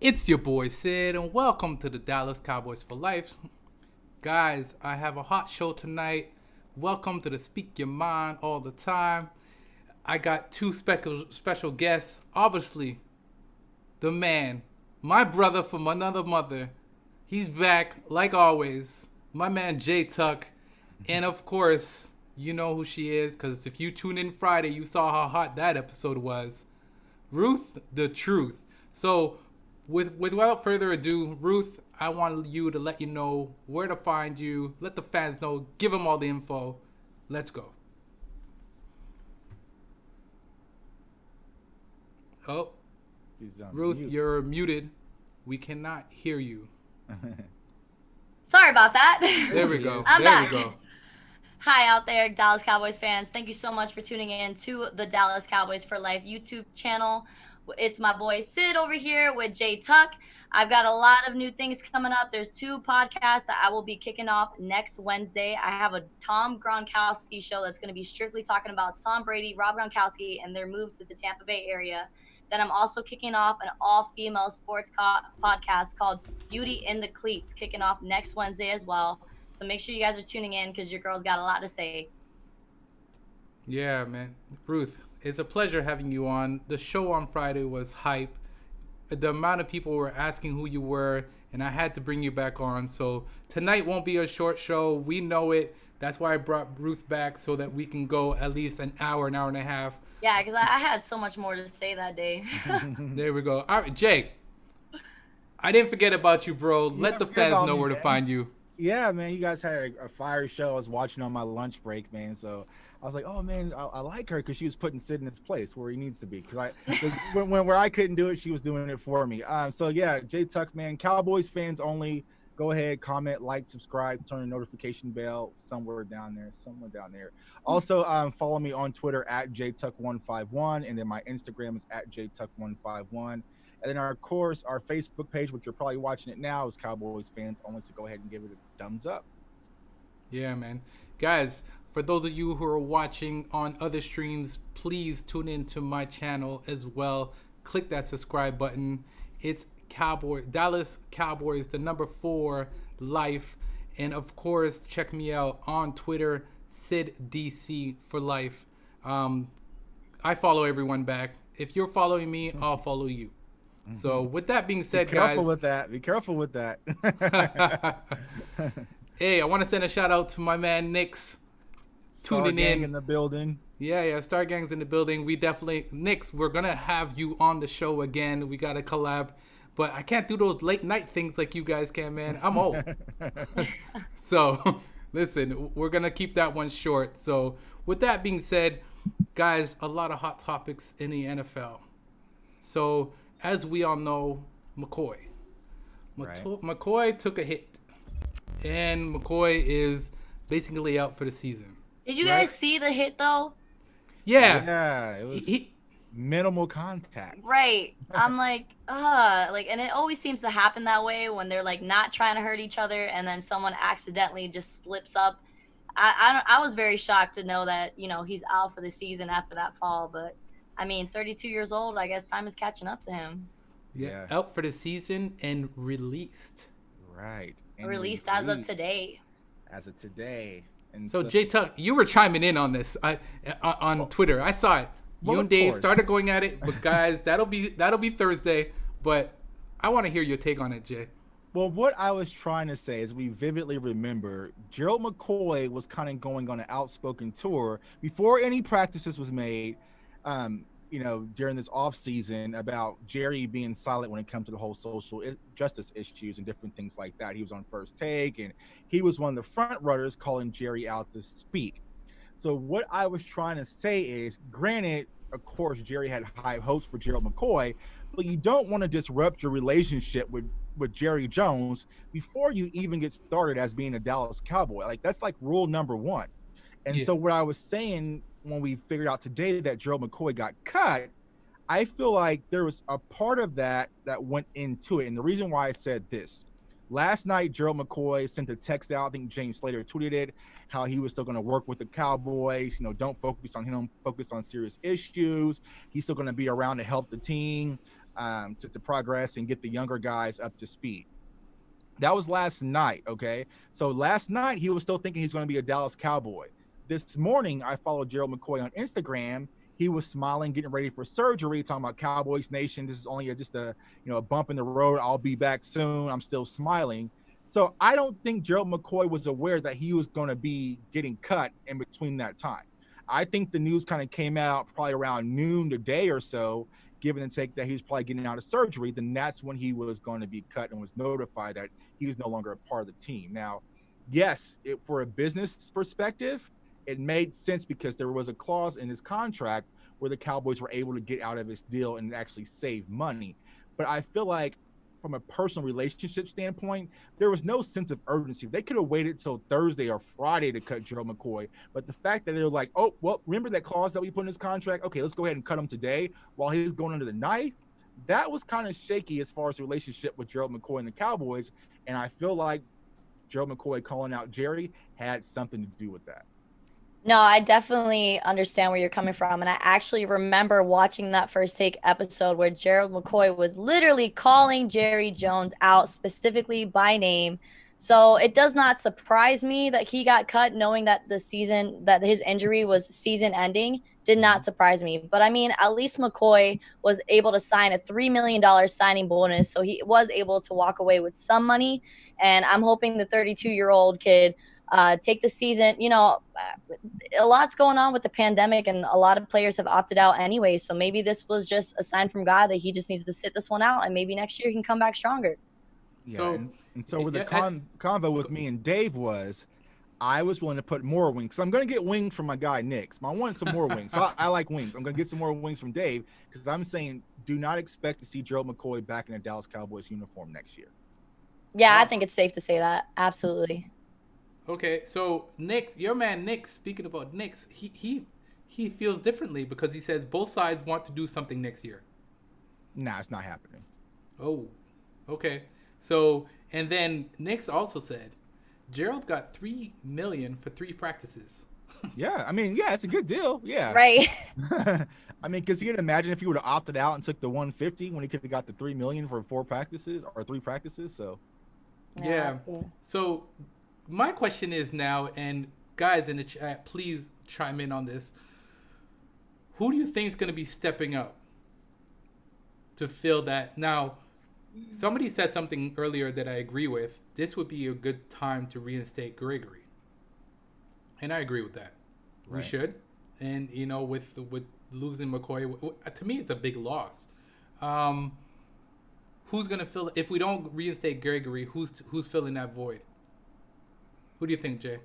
It's your boy Sid, and welcome to the Dallas Cowboys for Life. Guys, I have a hot show tonight. Welcome to the Speak Your Mind all the time. I got two special guests. Obviously, the man, my brother from another mother. He's back, like always. My man Jtuck. And of course, you know who she is, because if you tuned in Friday, you saw how hot that episode was. Ruth, the truth. So, without further ado, Ruth, I want you to let you know where to find you. Let the fans know. Give them all the info. Let's go. Oh, Ruth, mute. You're muted. We cannot hear you. Sorry about that. There we go. I'm there back. we go. Hi out there, Dallas Cowboys fans. Thank you so much for tuning in to the Dallas Cowboys for Life YouTube channel. It's my boy Sid over here with Jtuck. I've got a lot of new things coming up. There's two podcasts that I will be kicking off next Wednesday. I have a Tom Gronkowski show that's going to be strictly talking about Tom Brady, Rob Gronkowski, and their move to the Tampa Bay area. Then I'm also kicking off an all-female sports podcast called Beauty in the Cleats, kicking off next Wednesday as well. So make sure you guys are tuning in because your girl's got a lot to say. Yeah, man. Ruth, it's a pleasure having you on. The show on Friday was hype. The amount of people were asking who you were, and I had to bring you back on. So tonight won't be a short show. We know it. That's why I brought Ruth back, so that we can go at least an hour and a half. Yeah, because I had so much more to say that day. There we go. All right, Jay. I didn't forget about you, bro. Let the fans know where to find you. Yeah, man, you guys had a fire show. I was watching on my lunch break, man. So I was like, oh man, I like her because she was putting Sid in his place where he needs to be. Because where I couldn't do it, she was doing it for me. So yeah, Jtuck, man, Cowboys fans only. Go ahead, comment, like, subscribe, turn the notification bell somewhere down there. Also, follow me on Twitter at Jtuck151, and then my Instagram is at Jtuck151. And then, of course, our Facebook page, which you're probably watching it now, is Cowboys fans only. So go ahead and give it a thumbs up. Yeah, man. Guys, for those of you who are watching on other streams, please tune into my channel as well. Click that subscribe button. It's Dallas Cowboys, the number 4 life. And, of course, check me out on Twitter, SidDC for life. I follow everyone back. If you're following me, I'll follow you. So with that being said, Be careful with that. Hey, I want to send a shout out to my man Nix tuning in the building. Yeah, Star Gang's in the building. We definitely, Nix, we're gonna have you on the show again. We got a collab, but I can't do those late night things like you guys can, man. I'm old. So listen, we're gonna keep that one short. So with that being said, guys, a lot of hot topics in the NFL. So as we all know, McCoy took a hit, and McCoy is basically out for the season. Did you guys see the hit though? Yeah, it was minimal contact. Right. I'm like, and it always seems to happen that way when they're like not trying to hurt each other, and then someone accidentally just slips up. I was very shocked to know that he's out for the season after that fall, but. I mean, 32 years old, I guess time is catching up to him. Yeah. Out for the season and released. Right. And released as of today. And so Jtuck, you were chiming in on this on Twitter. I saw it. You and Dave started going at it, but guys, that'll be Thursday. But I want to hear your take on it, Jay. Well, what I was trying to say is we vividly remember Gerald McCoy was kind of going on an outspoken tour before any practices was made. During this off season about Jerry being silent when it comes to the whole social justice issues and different things like that. He was on First Take, and he was one of the front runners calling Jerry out to speak. So what I was trying to say is, granted, of course, Jerry had high hopes for Gerald McCoy, but you don't want to disrupt your relationship with Jerry Jones before you even get started as being a Dallas Cowboy. Like, that's like rule number 1. And so what I was saying when we figured out today that Gerald McCoy got cut, I feel like there was a part of that went into it. And the reason why I said this, last night, Gerald McCoy sent a text out. I think James Slater tweeted it, how he was still going to work with the Cowboys. Don't focus on him, focus on serious issues. He's still going to be around to help the team. to progress and get the younger guys up to speed. That was last night, okay? So last night, he was still thinking he's going to be a Dallas Cowboy. This morning, I followed Gerald McCoy on Instagram. He was smiling, getting ready for surgery, talking about Cowboys Nation. This is only just a bump in the road. I'll be back soon. I'm still smiling. So I don't think Gerald McCoy was aware that he was going to be getting cut in between that time. I think the news kind of came out probably around noon today or so, given the take that he was probably getting out of surgery. Then that's when he was going to be cut and was notified that he was no longer a part of the team. Now, yes, for a business perspective, it made sense because there was a clause in his contract where the Cowboys were able to get out of his deal and actually save money. But I feel like from a personal relationship standpoint, there was no sense of urgency. They could have waited till Thursday or Friday to cut Gerald McCoy. But the fact that they were like, oh, well, remember that clause that we put in his contract? Okay, let's go ahead and cut him today while he's going under the knife. That was kind of shaky as far as the relationship with Gerald McCoy and the Cowboys. And I feel like Gerald McCoy calling out Jerry had something to do with that. No, I definitely understand where you're coming from. And I actually remember watching that First Take episode where Gerald McCoy was literally calling Jerry Jones out specifically by name. So it does not surprise me that he got cut, knowing that that his injury was season ending did not surprise me. But I mean, at least McCoy was able to sign a $3 million signing bonus. So he was able to walk away with some money. And I'm hoping the 32-year-old kid take the season. A lot's going on with the pandemic and a lot of players have opted out anyway. So maybe this was just a sign from God that he just needs to sit this one out and maybe next year he can come back stronger. Yeah, so where the convo with me and Dave was, I was willing to put more wings. So I'm going to get wings from my guy, Nick. I want some more wings. So I like wings. I'm going to get some more wings from Dave because I'm saying do not expect to see Gerald McCoy back in a Dallas Cowboys uniform next year. Yeah, I think it's safe to say that. Absolutely. Okay, so your man Nick, speaking about Nick's, he feels differently because he says both sides want to do something next year. Nah, it's not happening. Oh, okay. So, and then Nick's also said Gerald got $3 million for 3 practices. Yeah, I mean, yeah, it's a good deal. Yeah. Right. I mean, because you can imagine if he would have opted out and took the 150 when he could have got the $3 million for 4 practices or 3 practices. So. Yeah. So. My question is now, and guys in the chat, please chime in on this. Who do you think is going to be stepping up to fill that? Now, somebody said something earlier that I agree with. This would be a good time to reinstate Gregory. And I agree with that. Right. We should. And, with losing McCoy, to me, it's a big loss. Who's going to fill it? If we don't reinstate Gregory, who's filling that void? Who do you think, Jay?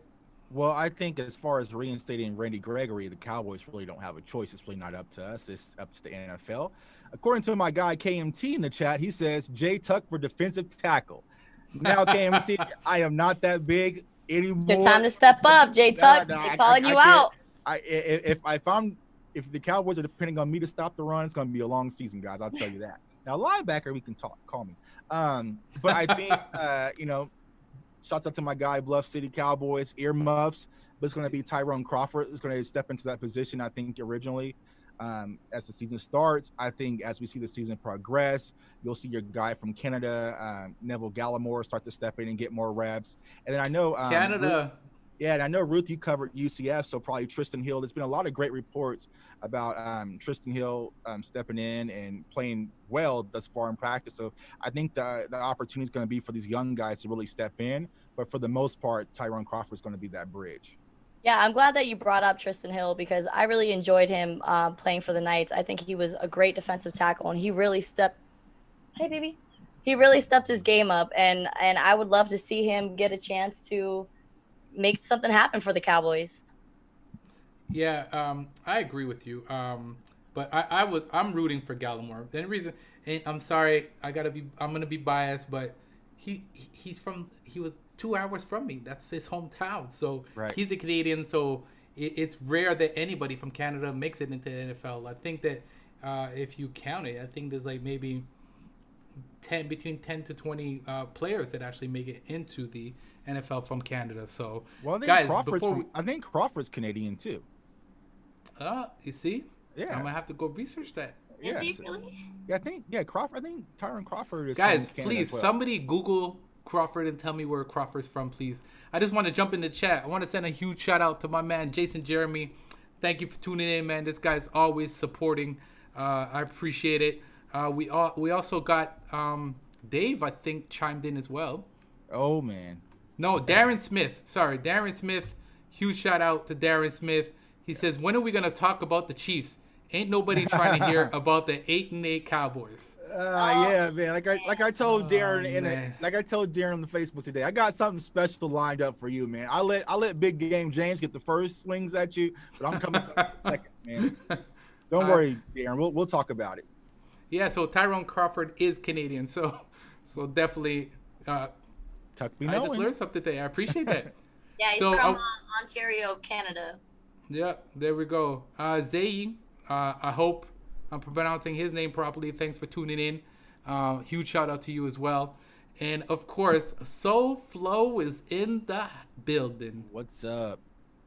Well, I think as far as reinstating Randy Gregory, the Cowboys really don't have a choice. It's really not up to us. It's up to the NFL. According to my guy KMT in the chat, he says Jtuck for defensive tackle. Now, KMT, I am not that big anymore. It's your time to step up, Jtuck. They're calling you out. If the Cowboys are depending on me to stop the run, it's going to be a long season, guys. I'll tell you that. Now, linebacker, we can call me. But I think, shouts out to my guy, Bluff City Cowboys, earmuffs. But it's going to be Tyrone Crawford is going to step into that position, I think, originally. As the season starts, I think as we see the season progress, you'll see your guy from Canada, Neville Gallimore, start to step in and get more reps. And then I know Canada. And I know, Ruth, you covered UCF, so probably Tristan Hill. There's been a lot of great reports about Tristan Hill stepping in and playing well thus far in practice. So I think the opportunity is going to be for these young guys to really step in. But for the most part, Tyrone Crawford is going to be that bridge. Yeah, I'm glad that you brought up Tristan Hill because I really enjoyed him playing for the Knights. I think he was a great defensive tackle, and he really stepped his game up. And I would love to see him get a chance to make something happen for the Cowboys. Yeah, I agree with you. But I'm rooting for Gallimore. The reason, and I'm sorry, I'm gonna be biased, but he was 2 hours from me. That's his hometown. So right. He's a Canadian. So it's rare that anybody from Canada makes it into the NFL. I think that if you count it, I think there's like maybe between 10 to 20 players that actually make it into the NFL from Canada. So, well, I think Crawford's Canadian too. You see? Yeah. I'm gonna have to go research that. Is he Yes. really? Yeah, Crawford. I think Tyron Crawford is Guys, from Canada please, as well. somebody Google Crawford and tell me where Crawford's from, please. I just want to jump in the chat. I want to send a huge shout out to my man Jason Jeremy. Thank you for tuning in, man. This guy's always supporting. I appreciate it. We also got Dave, I think, chimed in as well. Oh man. No, Darren Smith. Sorry, Darren Smith. Huge shout out to Darren Smith. He says, "When are we gonna talk about the Chiefs? Ain't nobody trying to hear about the 8-8 Cowboys." Yeah, man. Like I told Darren man. like I told Darren on the Facebook today, I got something special lined up for you, man. I let Big Game James get the first swings at you, but I'm coming second, man. Don't worry, Darren. We'll talk about it. Yeah, so Tyrone Crawford is Canadian, so definitely. Tuck me I just knowing. learned something today. I appreciate that. Yeah, he's So, from Ontario, Canada. Yeah, there we go. Zayi, I hope I'm pronouncing his name properly. Thanks for tuning in. Huge shout out to you as well. And of course, Soul Flow is in the building. What's up?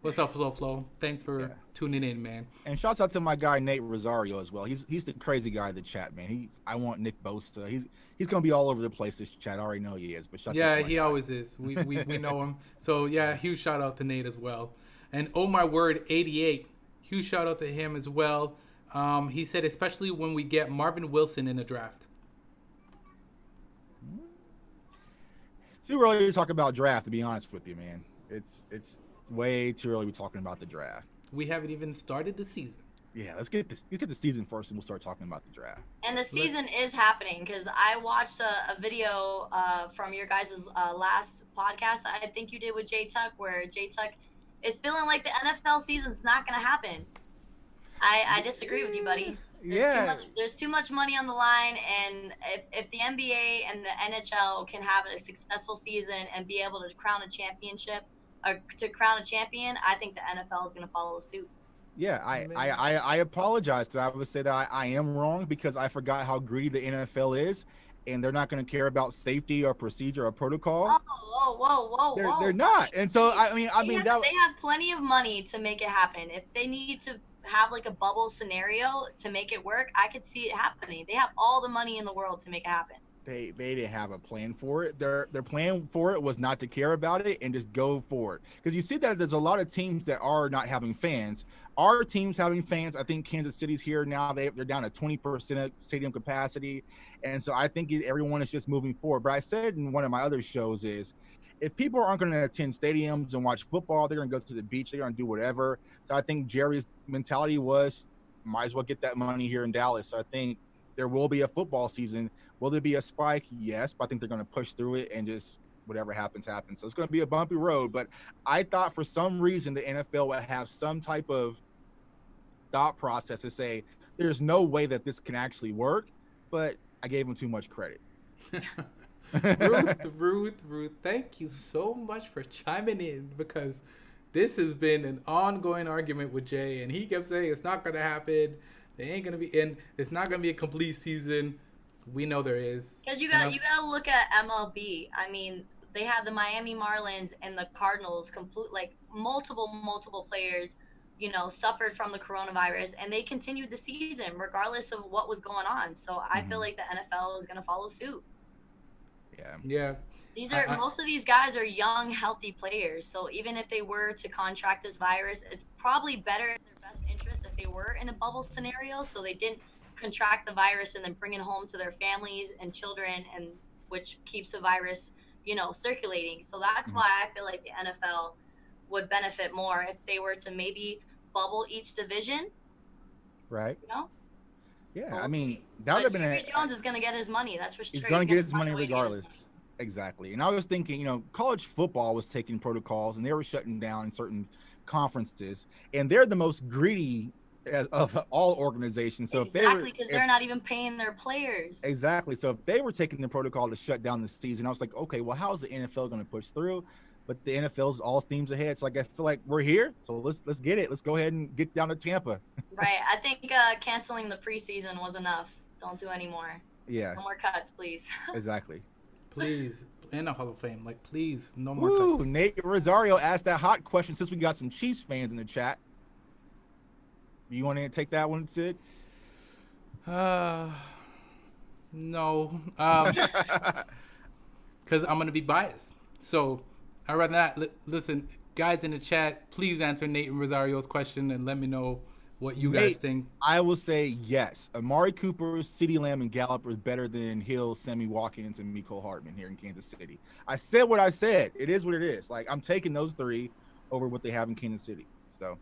What's up, Soul Flow? Thanks for tuning in, man. And shouts out to my guy Nate Rosario as well. He's the crazy guy in the chat, man. I want Nick Bosa. He's gonna be all over the place this chat. I already know he is. But shouts out to my He guy. always is. We know him. So yeah, huge shout out to Nate as well. And oh my word, 88. Huge shout out to him as well. He said especially when we get Marvin Wilson in the draft. Too early to talk about draft, to be honest with you, man. It's way too early to be talking about the draft. We haven't even started the season. Yeah, let's get the season first, and we'll start talking about the draft. And the season is happening because I watched a video from your guys' last podcast I think you did with Jtuck, where Jtuck is feeling like the NFL season's not going to happen. I disagree with you, buddy. There's too much money on the line, and if the NBA and the NHL can have a successful season and be able to crown a championship or to crown a champion, I think the NFL is going to follow suit. Yeah, I apologize because I would say that I am wrong because I forgot how greedy the NFL is, and they're not going to care about safety or procedure or protocol. Whoa. They're not, and so they have plenty of money to make it happen. If they need to have like a bubble scenario to make it work, I could see it happening. They have all the money in the world to make it happen. They didn't have a plan for it. Their plan for it was not to care about it and just go for it. Because you see that there's a lot of teams that are not having fans. Our team's having fans. I think Kansas City's here now. They're down to 20% stadium capacity. And so I think everyone is just moving forward. But I said in one of my other shows is, if people aren't going to attend stadiums and watch football, they're going to go to the beach. They're going to do whatever. So I think Jerry's mentality was, might as well get that money here in Dallas. So I think there will be a football season. Will there be a spike? Yes, but I think they're going to push through it and just whatever happens, happens. So it's going to be a bumpy road. But I thought for some reason the NFL would have some type of thought process to say, there's no way that this can actually work. But I gave them too much credit. Ruth, thank you so much for chiming in, because this has been an ongoing argument with Jay, and he kept saying it's not going to happen. They ain't going to be in. It's not going to be a complete season. We know there is. Because you got to look at MLB. I mean, they had the Miami Marlins and the Cardinals multiple players, suffered from the coronavirus, and they continued the season regardless of what was going on. So I feel like the NFL is going to follow suit. Yeah. Most of these guys are young, healthy players. So even if they were to contract this virus, it's probably better in their best interest if they were in a bubble scenario, so they didn't contract the virus and then bring it home to their families and children, and which keeps the virus, circulating. So that's why I feel like the NFL would benefit more if they were to maybe bubble each division. Right. Yeah, Well, I mean, that would have been Jerry Jones is going to get his money. That's for sure. He's going to get his money regardless. Exactly. And I was thinking, college football was taking protocols and they were shutting down certain conferences, and they're the most greedy of all organizations. So because they're not even paying their players. Exactly. So if they were taking the protocol to shut down the season, I was like, okay, well, how is the NFL going to push through? But the NFL's all steams ahead. So I feel like we're here. So let's get it. Let's go ahead and get down to Tampa. Right. I think canceling the preseason was enough. Don't do any more. Yeah. No more cuts, please. Exactly. Please. In the Hall of Fame. Please, no more cuts. Nate Rosario asked that hot question since we got some Chiefs fans in the chat. You want to take that one, Sid? No. Because I'm gonna be biased. So I'd rather not. Listen, guys in the chat, please answer Nate and Rosario's question and let me know what you guys think. I will say yes. Amari Cooper, CeeDee Lamb, and Gallup is better than Hill, Sammy Watkins, and Mecole Hardman here in Kansas City. I said what I said. It is what it is. Like, I'm taking those three over what they have in Kansas City. So,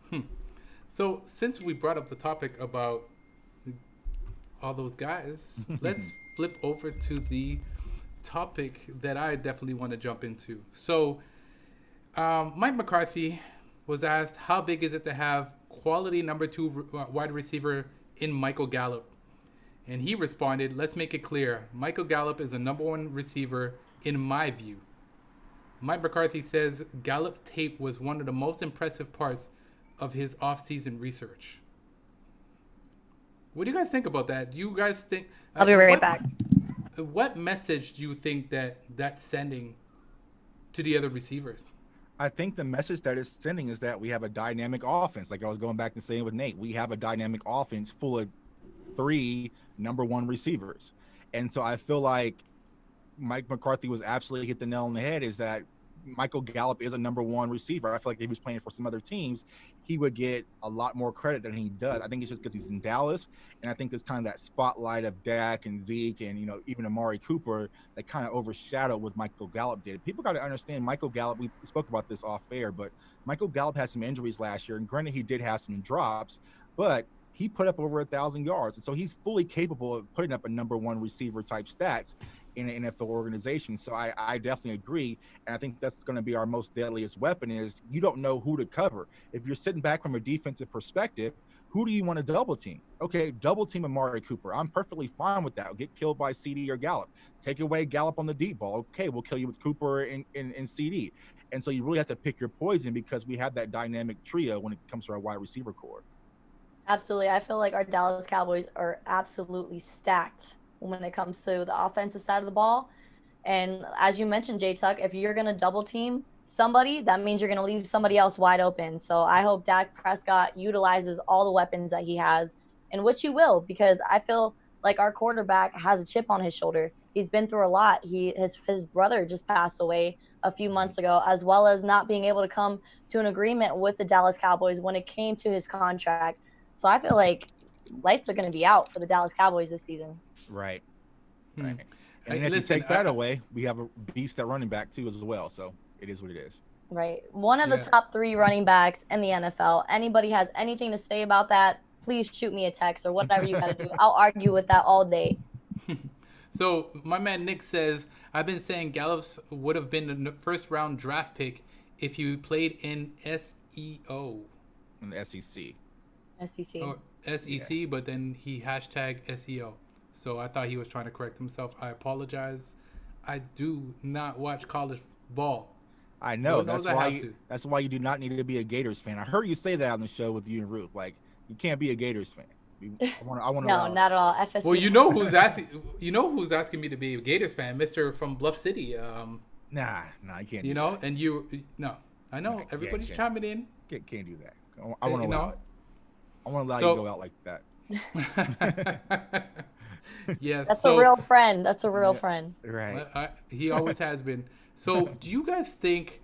So since we brought up the topic about all those guys, let's flip over to the topic that I definitely want to jump into. So Mike McCarthy was asked, how big is it to have quality number 2 wide receiver in Michael Gallup? And he responded, let's make it clear. Michael Gallup is a number 1 receiver in my view. Mike McCarthy says Gallup's tape was one of the most impressive parts of his offseason research. What do you guys think about that? Do you guys think... I'll be right back. What message do you think that's sending to the other receivers? I think the message that it's sending is that we have a dynamic offense. Like I was going back and saying with Nate, we have a dynamic offense full of 3 number 1 receivers. And so I feel like Mike McCarthy was absolutely hit the nail on the head, is that Michael Gallup is a number 1 receiver. I feel like if he was playing for some other teams, he would get a lot more credit than he does. I think it's just because he's in Dallas, and I think there's kind of that spotlight of Dak and Zeke and, even Amari Cooper that kind of overshadowed what Michael Gallup did. People got to understand Michael Gallup, we spoke about this off air, but Michael Gallup had some injuries last year, and granted he did have some drops, but he put up over 1,000 yards. And so he's fully capable of putting up a number 1 receiver type stats in an NFL organization. So I definitely agree. And I think that's going to be our most deadliest weapon, is you don't know who to cover. If you're sitting back from a defensive perspective, who do you want to double team? Okay, double team Amari Cooper. I'm perfectly fine with that. Get killed by CD or Gallup. Take away Gallup on the deep ball. Okay, we'll kill you with Cooper and CD. And so you really have to pick your poison, because we have that dynamic trio when it comes to our wide receiver core. Absolutely. I feel like our Dallas Cowboys are absolutely stacked when it comes to the offensive side of the ball. And as you mentioned, Jtuck, if you're going to double team somebody, that means you're going to leave somebody else wide open. So I hope Dak Prescott utilizes all the weapons that he has, and which he will, because I feel like our quarterback has a chip on his shoulder. He's been through a lot. His brother just passed away a few months ago, as well as not being able to come to an agreement with the Dallas Cowboys when it came to his contract. So I feel like lights are going to be out for the Dallas Cowboys this season. Right. And if you take that away, we have a beast at running back too as well. So it is what it is. Right. One of the top 3 running backs in the NFL. Anybody has anything to say about that, please shoot me a text or whatever you got to do. I'll argue with that all day. So my man Nick says, I've been saying Gallup would have been the first round draft pick if he played in SEO. In the SEC. SEC. Or SEC, yeah. But then he hashtag SEO. So I thought he was trying to correct himself. I apologize. I do not watch college ball. I know. That's why you do not need to be a Gators fan. I heard you say that on the show with you and Ruth. Like, you can't be a Gators fan. I want no, not at all. FSU. Well, you know who's asking me to be a Gators fan, Mr. from Bluff City. Nah, I can't. You know, and I know everybody's chiming in. Can't do that. I want to allow it. I want to allow you to go out like that. Yes, that's a real friend. That's a real friend. Right. He always has been. So, do you guys think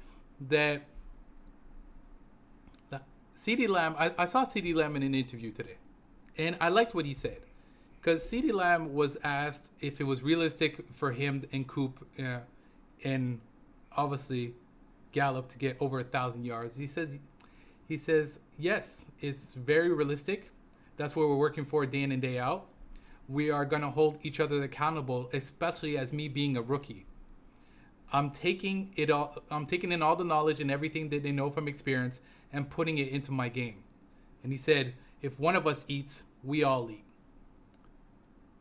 that CeeDee Lamb? I saw CeeDee Lamb in an interview today, and I liked what he said, because CeeDee Lamb was asked if it was realistic for him and Coop, and obviously Gallup to get over 1,000 yards. He says yes, it's very realistic. That's what we're working for day in and day out. We are going to hold each other accountable, especially as me being a rookie. I'm taking in all the knowledge and everything that they know from experience and putting it into my game. And he said, if one of us eats, we all eat.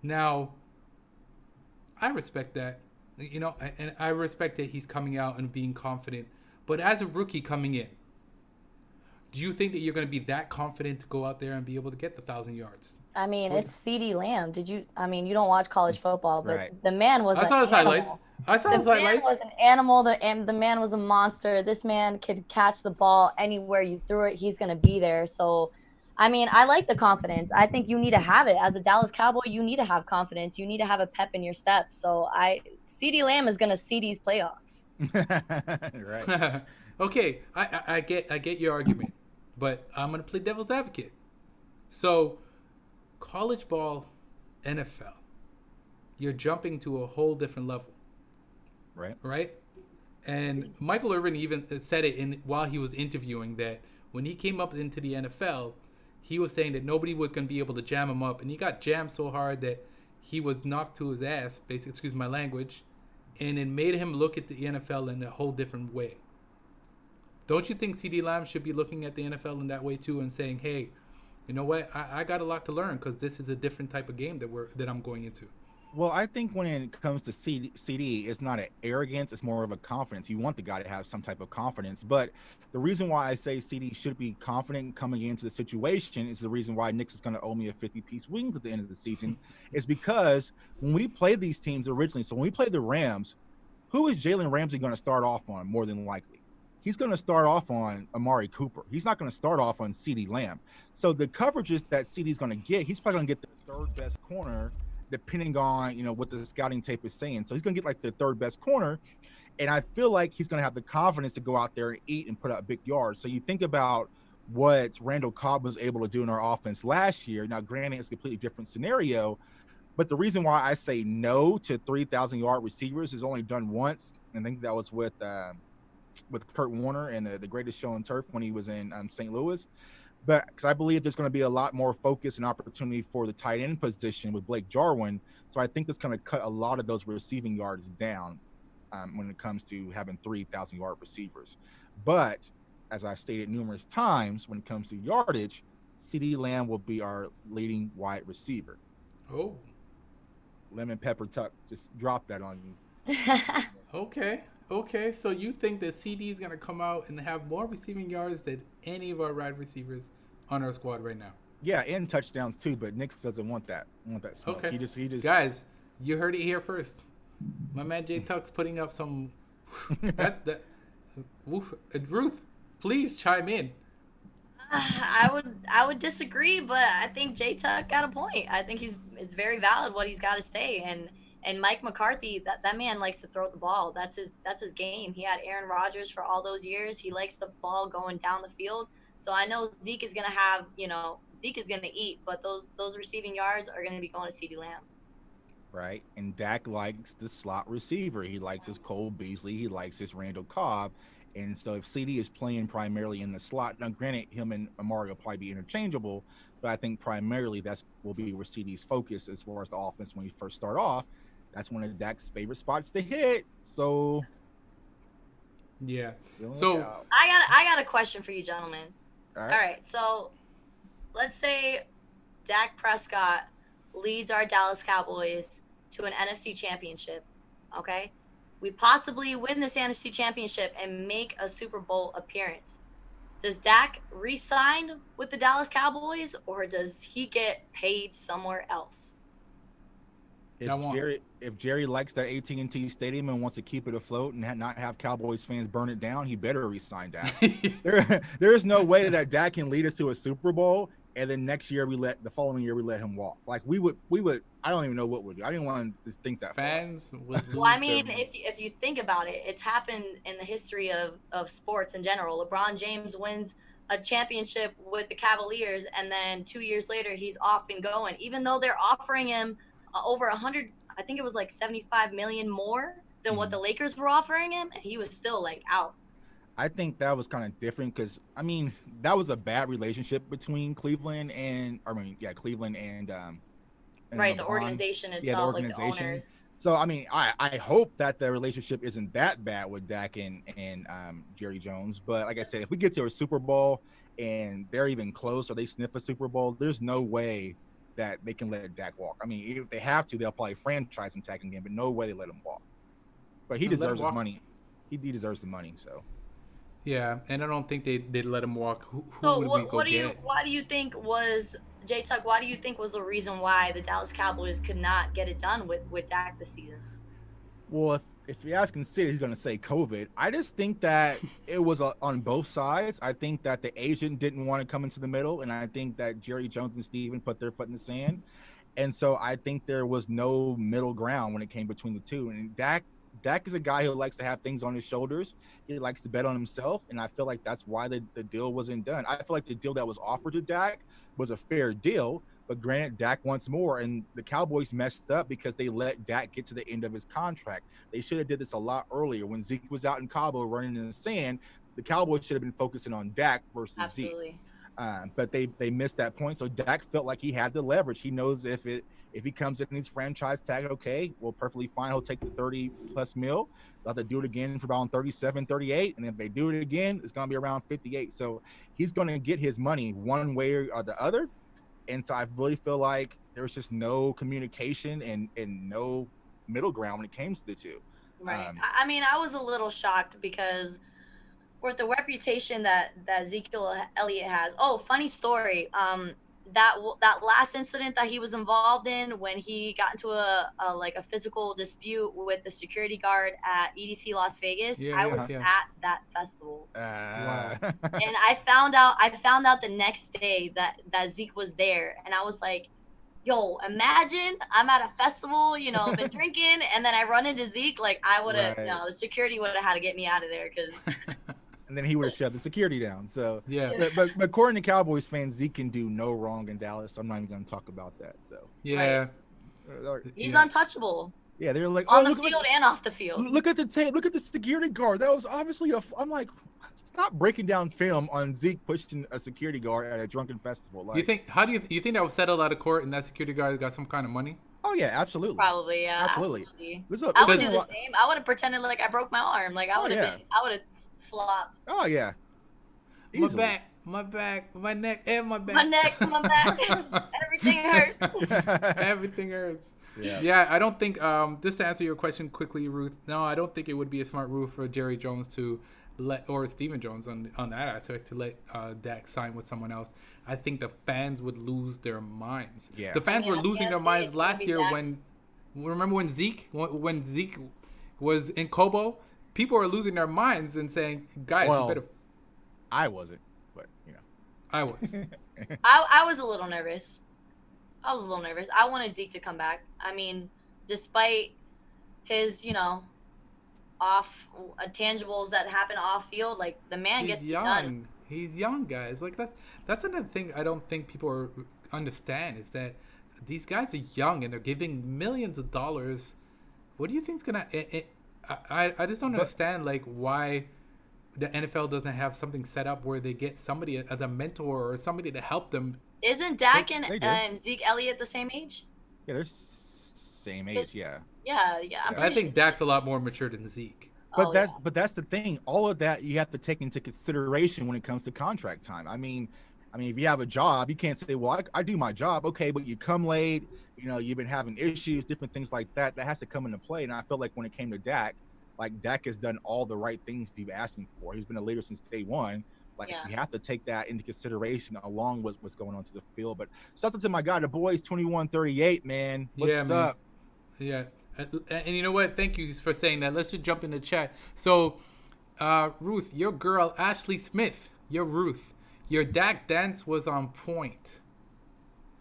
Now, I respect that, and I respect that he's coming out and being confident. But as a rookie coming in, do you think that you're going to be that confident to go out there and be able to get the 1,000 yards? I mean, it's CeeDee Lamb. You don't watch college football, but the man was I saw his highlights. The man was an animal. The man was a monster. This man could catch the ball anywhere you threw it. He's going to be there. So I mean, I like the confidence. I think you need to have it as a Dallas Cowboy. You need to have confidence. You need to have a pep in your step. So CD Lamb is gonna see these playoffs. Right. Okay, I get your argument, but I'm gonna play devil's advocate. So, college ball, NFL, you're jumping to a whole different level, Right. right? And Michael Irvin even said it while he was interviewing that when he came up into the NFL, he was saying that nobody was going to be able to jam him up, and he got jammed so hard that he was knocked to his ass. Basically, excuse my language, and it made him look at the NFL in a whole different way. Don't you think CD Lamb should be looking at the NFL in that way too, and saying, "Hey, you know what? I got a lot to learn because this is a different type of game that I'm going into." Well, I think when it comes to CD, it's not an arrogance; it's more of a confidence. You want the guy to have some type of confidence. But the reason why I say CD should be confident coming into the situation is the reason why Nick's is going to owe me a 50-piece wings at the end of the season, is because when we played these teams originally, so when we played the Rams, who is Jalen Ramsey going to start off on more than likely? He's going to start off on Amari Cooper. He's not going to start off on CD Lamb. So the coverages that CD's going to get, he's probably going to get the third best corner, depending on, what the scouting tape is saying. So he's going to get like the third best corner. And I feel like he's going to have the confidence to go out there and eat and put up big yards. So you think about what Randall Cobb was able to do in our offense last year. Now, granted, it's a completely different scenario, but the reason why I say no to 3,000-yard receivers is only done once. I think that was with Kurt Warner and the greatest show on turf when he was in St. Louis. But because I believe there's going to be a lot more focus and opportunity for the tight end position with Blake Jarwin. So I think that's going to cut a lot of those receiving yards down when it comes to having 3,000-yard receivers. But as I stated numerous times, when it comes to yardage, CD Lamb will be our leading wide receiver. Oh, Lemon Pepper Tuck, just drop that on you. okay. So you think that CD is gonna come out and have more receiving yards than any of our wide receivers on our squad right now? Yeah, and touchdowns too, but Nick doesn't want that smoke. Okay. He just Guys, you heard it here first. My man Jtuck's putting up some. Ruth, please chime in. I would disagree, but I think Jtuck got a point. I think it's very valid what he's got to say, and Mike McCarthy, that man likes to throw the ball. That's his game. He had Aaron Rodgers for all those years. He likes the ball going down the field. So I know Zeke is gonna have, Zeke is gonna eat, but those receiving yards are gonna be going to CeeDee Lamb. Right, and Dak likes the slot receiver. He likes his Cole Beasley. He likes his Randall Cobb. And so if CD is playing primarily in the slot, now granted, him and Amari will probably be interchangeable, but I think primarily will be where CD's focus as far as the offense when he first start off. That's one of Dak's favorite spots to hit. So yeah. So I got a question for you, gentlemen. All right. So let's say Dak Prescott leads our Dallas Cowboys to an NFC championship. Okay. We possibly win this NFC championship and make a Super Bowl appearance. Does Dak re-sign with the Dallas Cowboys, or does he get paid somewhere else? If Jerry likes that AT&T Stadium and wants to keep it afloat and not have Cowboys fans burn it down, he better re-sign Dak. There's no way that Dak can lead us to a Super Bowl and then the following year we let him walk. Like we would. I don't even know what we'd do. I didn't want to think that fans would lose. Well, I mean, if you think about it, it's happened in the history of sports in general. LeBron James wins a championship with the Cavaliers, and then 2 years later he's off and going, even though they're offering him over 100. I think it was like 75 million more than what the Lakers were offering him, and he was still like out. I think that was kind of different because that was a bad relationship between Cleveland and right, the organization itself, the organization. Like the owners. So I hope that the relationship isn't that bad with Dak and Jerry Jones. But like I said, if we get to a Super Bowl and they're even close or they sniff a Super Bowl, there's no way that they can let Dak walk. I mean, if they have to, they'll probably franchise him tag again, but no way they let him walk. But he deserves his money. He deserves the money. So. Yeah, and I don't think they'd let him walk. Who why do you think was Jtuck? Why do you think was the reason why the Dallas Cowboys could not get it done with Dak this season? Well, if you're asking Sid, he's going to say COVID. I just think that it was on both sides. I think that the agent didn't want to come into the middle, and I think that Jerry Jones and Steven put their foot in the sand. And so I think there was no middle ground when it came between the two. And Dak is a guy who likes to have things on his shoulders. He likes to bet on himself, and I feel like that's why the deal wasn't done. I feel like the deal that was offered to Dak was a fair deal, but granted, Dak wants more, and the Cowboys messed up because they let Dak get to the end of his contract. They should have did this a lot earlier. When Zeke was out in Cabo running in the sand, the Cowboys should have been focusing on Dak versus Absolutely. Zeke. But they missed that point. So Dak felt like he had the leverage. He knows if he comes in his franchise tag, okay, well, perfectly fine. He'll take the 30 plus mil. They'll have to do it again for around 37, 38. And if they do it again, it's going to be around 58. So he's going to get his money one way or the other. And so I really feel like there was just no communication and no middle ground when it came to the two. Right. I mean, I was a little shocked because with the reputation that Ezekiel Elliott has. Oh, funny story. That last incident that he was involved in when he got into a physical dispute with the security guard at EDC Las Vegas. I was at that festival. Wow. And I found out the next day that Zeke was there, and I was like, yo, imagine I'm at a festival, been drinking, and then I run into Zeke. Like, I would have, the security would have had to get me out of there because. And then he would have shut the security down. So yeah. But according to Cowboys fans, Zeke can do no wrong in Dallas. I'm not even going to talk about that. So yeah, he's untouchable. Yeah, they're like on the field and off the field. Look at the tape. Look at the security guard. That was obviously I'm like, stop breaking down film on Zeke pushing a security guard at a drunken festival. Like, you think that was settled out of court and that security guard got some kind of money? Oh yeah, absolutely. Probably, yeah. Absolutely. I would do the same. I would have pretended like I broke my arm. Like I would have flopped. Oh yeah. Easily. My back, my neck, and my back. My neck, my back. Everything hurts. Everything hurts. Yeah. Yeah, I don't think, just to answer your question quickly, Ruth, no, I don't think it would be a smart move for Jerry Jones to or Stephen Jones on that aspect to let Dak sign with someone else. I think the fans would lose their minds. Yeah. The fans were losing their minds last year remember when Zeke was in Kobo? People were losing their minds and saying, guys, you better. I wasn't, but I was. I was a little nervous. I wanted Zeke to come back. I mean, despite his, off tangibles that happen off field, like the man gets it done. He's young, guys. Like that's another thing I don't think people understand is that these guys are young and they're giving millions of dollars. What do you think's gonna? I just don't understand like why the NFL doesn't have something set up where they get somebody as a mentor or somebody to help them. Isn't Dak and Zeke Elliott the same age? Yeah, they're same age. Yeah. Yeah. I think Dak's a lot more mature than Zeke. But that's the thing. All of that you have to take into consideration when it comes to contract time. I mean, if you have a job, you can't say, well, I do my job. Okay, but you come late, you've been having issues, different things like that. That has to come into play. And I feel like when it came to Dak, like Dak has done all the right things you've asked him for. He's been a leader since day one. Like you have to take that into consideration along with what's going on to the field. But shout out to my guy, the boys 2138, man. What's up? Yeah. And you know what? Thank you for saying that. Let's just jump in the chat. So, Ruth, your girl, Ashley Smith, Ruth, your Dak dance was on point.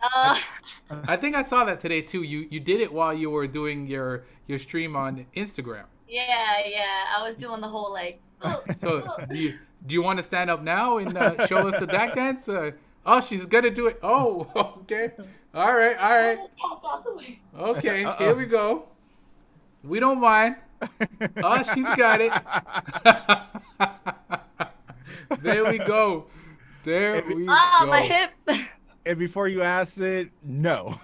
I think I saw that today too. You did it while you were doing your stream on Instagram. Yeah. I was doing the whole like. So do you want to stand up now and show us the Dak dance? Oh, she's gonna do it. Oh, okay. All right. Okay, here we go. We don't mind. Oh, she's got it. There we go. Oh, my hip. And before you ask it, no.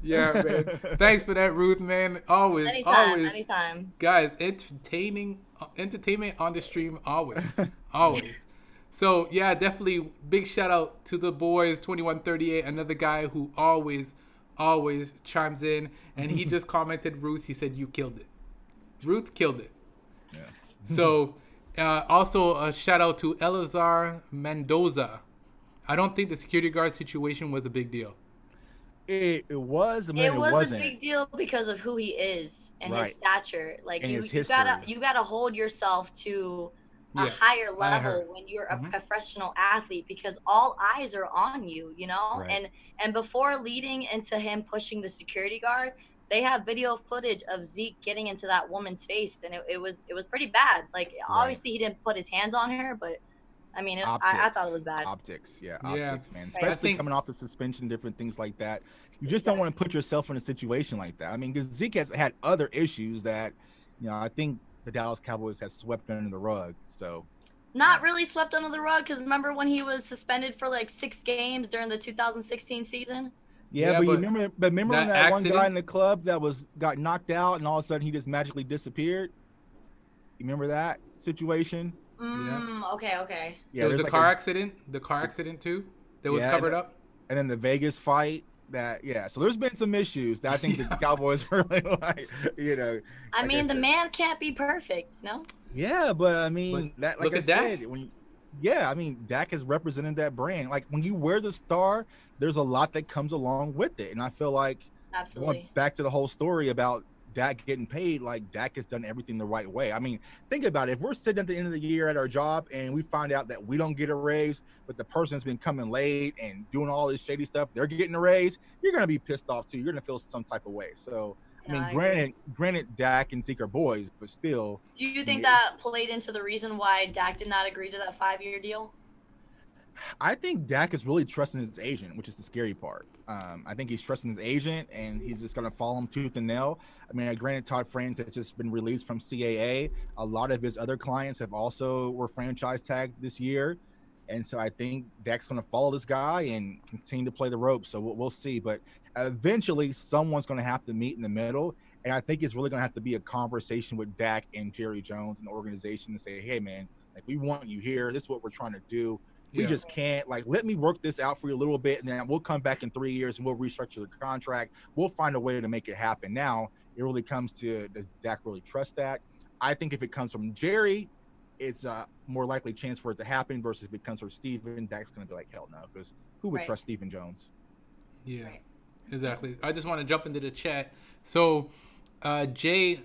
Yeah, man. Thanks for that, Ruth, man. Always. Anytime. Guys, entertainment on the stream, always. So, yeah, definitely big shout out to the boys, 2138, another guy who always chimes in. And he just commented, Ruth, he said, you killed it. Ruth killed it. Yeah. So, also a shout out to Elazar Mendoza. I don't think the security guard situation was a big deal. It was, and then It it was a wasn't. big deal because of who he is and his Right. stature. Like And you, his you gotta history. you gotta hold yourself to a Yeah, higher I heard. level when you're a Hmm. professional athlete because all eyes are on you, you know? Right. And before leading into him pushing the security guard, they have video footage of Zeke getting into that woman's face and it was pretty bad. Like Right. obviously he didn't put his hands on her, but I mean I thought it Optics. was bad. Optics. Yeah, Yeah, optics, man. Right. I Especially think. coming off the suspension, different things like that. You just don't Exactly. want to put yourself in a situation like that. I mean, because Zeke has had other issues that, I think the Dallas Cowboys have swept under the rug. So, Not really swept under the rug because remember when he was suspended for like 6 games during the 2016 season? yeah, Yeah, but but remember when that that one guy in accident. the club that got knocked out and all of a sudden he just magically disappeared? You remember that situation? Yeah, Okay. it Yeah, was there's the like car accident. The car accident too. That was yeah, covered up. and then the Vegas fight. So there's been some issues that I think the Yeah. Cowboys really I like I mean, the said. man can't be perfect, no? Yeah, but I But mean that, like look I at Dak. said, yeah, I mean Dak has represented that brand. Like when you wear the star, there's a lot that comes along with it, and I feel like going Absolutely. back to the whole story about Dak getting paid, like Dak has done everything the right way. I mean, think about it. If we're sitting at the end of the year at our job and we find out that we don't get a raise, but the person's been coming late and doing all this shady stuff, they're getting a raise, you're gonna be pissed off too. You're gonna feel some type of way. So I No, mean, I agree. granted, Dak and Zeke are boys, but still, Do you think the that played into the reason why Dak did not agree to that 5-year deal? I think Dak is really trusting his agent, which is the scary part. I think he's trusting his agent, and he's just going to follow him tooth and nail. I mean, granted, Todd France has just been released from CAA. A lot of his other clients have also were franchise tagged this year, and so I think Dak's going to follow this guy and continue to play the ropes. So we'll see, but eventually, someone's going to have to meet in the middle, and I think it's really going to have to be a conversation with Dak and Jerry Jones and the organization to say, "Hey, man, like we want you here. This is what we're trying to do. We Yeah. just can't, like, let me work this out for you a little bit, and then we'll come back in 3 years and we'll restructure the contract. We'll find a way to make it happen." Now it really comes to, does Dak really trust that? I think if it comes from Jerry, it's a more likely chance for it to happen versus if it comes from Steven, Dak's going to be like, hell no, because who would Right. trust Stephen Jones? Yeah, Right. exactly. I just want to jump into the chat. So, Jay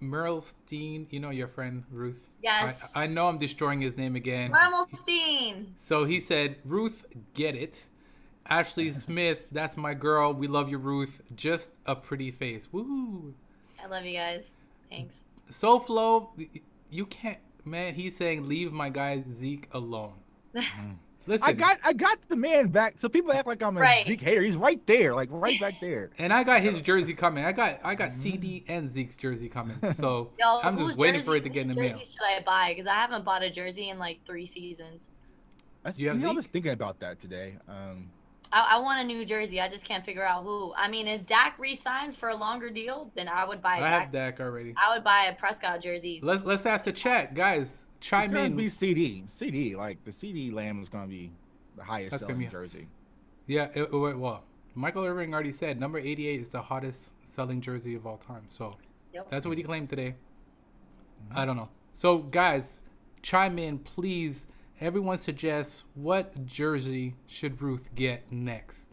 Merlstein, you know your friend Ruth. Yes. I know I'm destroying his name again. Marmelstein. So he said, Ruth, get it. Ashley Smith, that's my girl. We love you, Ruth. Just a pretty face. Woo. I love you guys. Thanks. SoFlo, you can't, man. He's saying, leave my guy Zeke alone. Listen, I got the man back. So people act like I'm a Right. Zeke hater. He's right there, like right back there. and I got his jersey coming. I got CD and Zeke's jersey coming. So Yo, I'm just whose waiting jersey, for it to get in the whose mail. jersey should I buy? Because I haven't bought a jersey in like 3 seasons. That's, You have I was Zeke? thinking about that today. I want a new jersey. I just can't figure out who. I mean, if Dak re-signs for a longer deal, then I would buy a I have Dak. Dak already. I would buy a Prescott jersey. Let's ask the chat, guys. It's Chime gonna in. be CD. Like the CD Lamb is gonna be the highest That's gonna selling be- jersey. Yeah, well, Michael Irving already said number 88 is the hottest selling jersey of all time. So Yep. that's what he claimed today. I don't know. So guys, chime in, please. Everyone suggests what jersey should Ruth get next.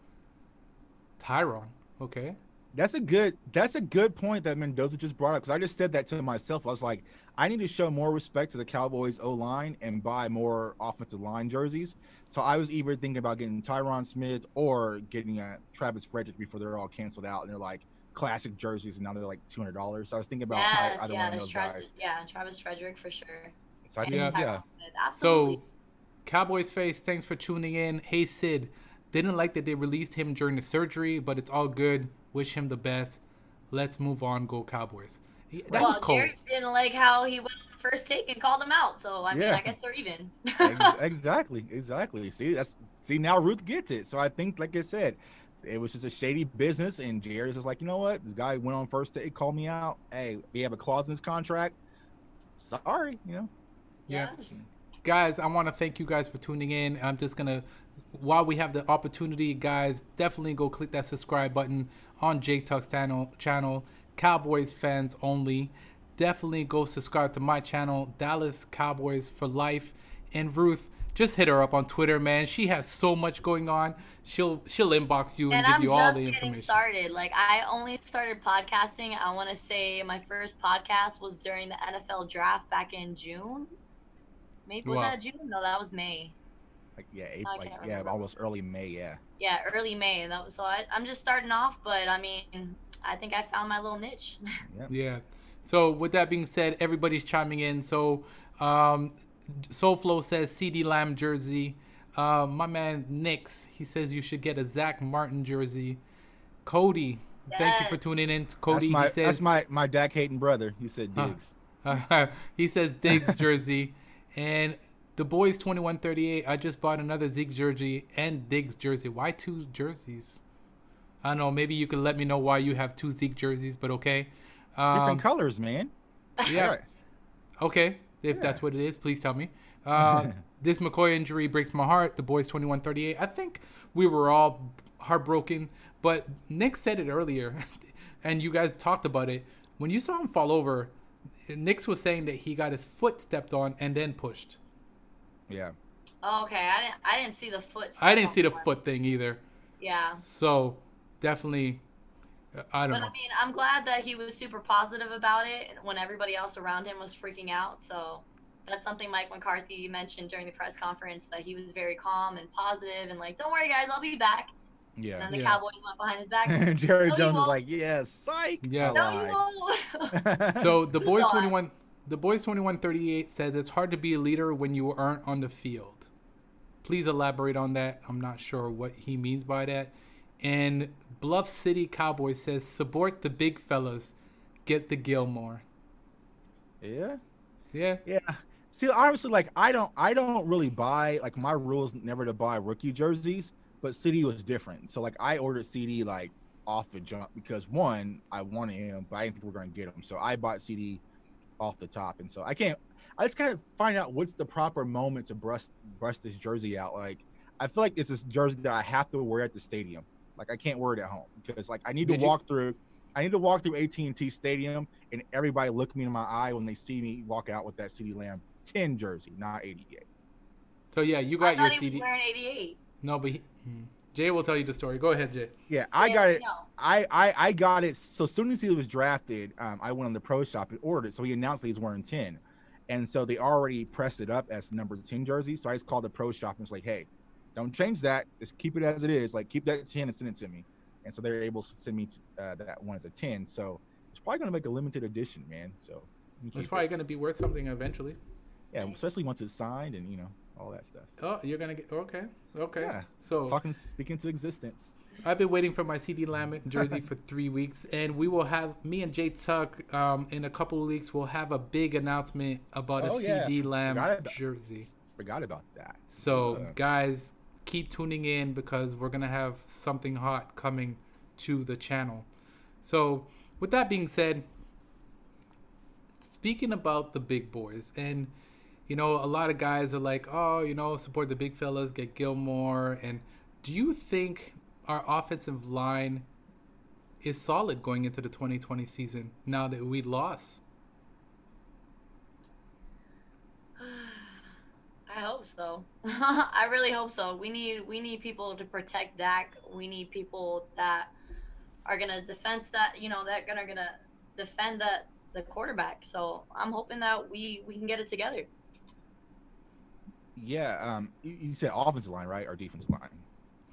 Tyron, okay. That's a good point that Mendoza just brought up, because I just said that to myself. I was like, I need to show more respect to the Cowboys O-line and buy more offensive line jerseys. So I was either thinking about getting Tyron Smith or getting a Travis Frederick before they're all canceled out and they're like classic jerseys and now they're like $200. So I was thinking about Yes, either yeah, one of that's those guys. Travis Frederick for sure. So I And think, Yeah. yeah. Tyron Smith, absolutely. So Cowboys face, thanks for tuning in. Hey Sid, didn't like that they released him during the surgery, but it's all good. Wish him the best. Let's move on. Go Cowboys. That was cold. Jerry didn't like how he went on the first take and called him out. So I mean, Yeah. I guess they're even. Exactly. See, now Ruth gets it. So I think, like I said, it was just a shady business, and Jerry's just like, you know what? This guy went on first take, called me out. Hey, we have a clause in this contract. Sorry, Yeah. Guys, I want to thank you guys for tuning in. I'm just going to, while we have the opportunity, guys, definitely go click that subscribe button on Jtuck's channel, Cowboys fans only. Definitely go subscribe to my channel, Dallas Cowboys for Life. And Ruth, just hit her up on Twitter, man. She has so much going on. She'll inbox you and And give I'm you all just the getting information. started. Like, I only started podcasting. I want to say my first podcast was during the NFL draft back in June. Maybe was Wow. that June? No, that was May. Like yeah, No, April, I like can't yeah, remember. almost early May. Yeah. Yeah, early May. And that was so. I'm just starting off, but I mean, I think I found my little niche. Yep. Yeah. So with that being said, everybody's chiming in. So Soulflow says CD Lamb jersey. My man Nix, he says you should get a Zach Martin jersey. Cody, thank you for Yes. tuning in. Cody, That's he says my Dak hating brother. He said Diggs. he says Diggs jersey. And the boys 2138, I just bought another Zeke jersey and Diggs jersey. Why two jerseys? I don't know. Maybe you could let me know why you have two Zeke jerseys, but okay. Different colors, man. Yeah. Right. Okay. If Yeah. that's what it is, please tell me. This McCoy injury breaks my heart. The boys 2138. I think we were all heartbroken, but Nick said it earlier, and you guys talked about it. When you saw him fall over, Nick was saying that he got his foot stepped on and then pushed. Yeah. Oh, okay, I didn't see the foot. I didn't see the stuff on. foot thing either. Yeah. So definitely, I don't But know. I mean, I'm glad that he was super positive about it when everybody else around him was freaking out. So that's something Mike McCarthy mentioned during the press conference, that he was very calm and positive and like, don't worry, guys, I'll be back. And Yeah. then the Yeah. Cowboys went behind his back. And Jerry No, you Jones was won't. like, "Yeah, psych." Yeah. I No, you lied. won't. So the boys No, 2138 says it's hard to be a leader when you aren't on the field. Please elaborate on that. I'm not sure what he means by that. And Bluff City Cowboy says support the big fellas, get the Gilmore. Yeah. Yeah. Yeah. See, obviously, like I don't really buy, like, my rule is never to buy rookie jerseys, but CD was different. So like I ordered CD like off the jump because one, I wanted him, but I didn't think we were gonna get him. So I bought CD off the top, and so I just kind of find out what's the proper moment to brush this jersey out. Like I feel like it's this jersey that I have to wear at the stadium. Like I can't wear it at home because like I need to walk through AT&T Stadium and everybody look me in my eye when they see me walk out with that CD Lamb 10 jersey, not 88. So yeah, you I got your thought he was CD. wearing 88. No, but Jay will tell you the story. Go ahead, Jay. Yeah, I Yeah, got it. no. I got it. So as soon as he was drafted, I went on the pro shop and ordered it. So he announced that he's wearing 10. And so they already pressed it up as number 10 jersey. So I just called the pro shop and was like, hey, don't change that. Just keep it as it is. Like, keep that 10 and send it to me. And so they're able to send me that one as a 10. So it's probably going to make a limited edition, man. So It's probably going to be worth something eventually. yeah, especially once it's signed and, you know, all that stuff. Oh, you're going to get... Okay. Yeah. So Speaking to existence. I've been waiting for my CD Lamb jersey for 3 weeks, and we will have, me and Jtuck, in a couple of weeks, we'll have a big announcement about a CD Lamb jersey. Forgot about that. So, guys, keep tuning in because we're going to have something hot coming to the channel. So, with that being said, speaking about the big boys, and, you know, a lot of guys are like, oh, you know, support the big fellas, get Gilmore, and do you think our offensive line is solid going into the 2020 season now that we lost? I hope so. I really hope so. We need people to protect Dak. We need people that are gonna defend that. You know, that gonna defend the quarterback. So I'm hoping that we can get it together. Yeah. You said offensive line, right? Or defensive line?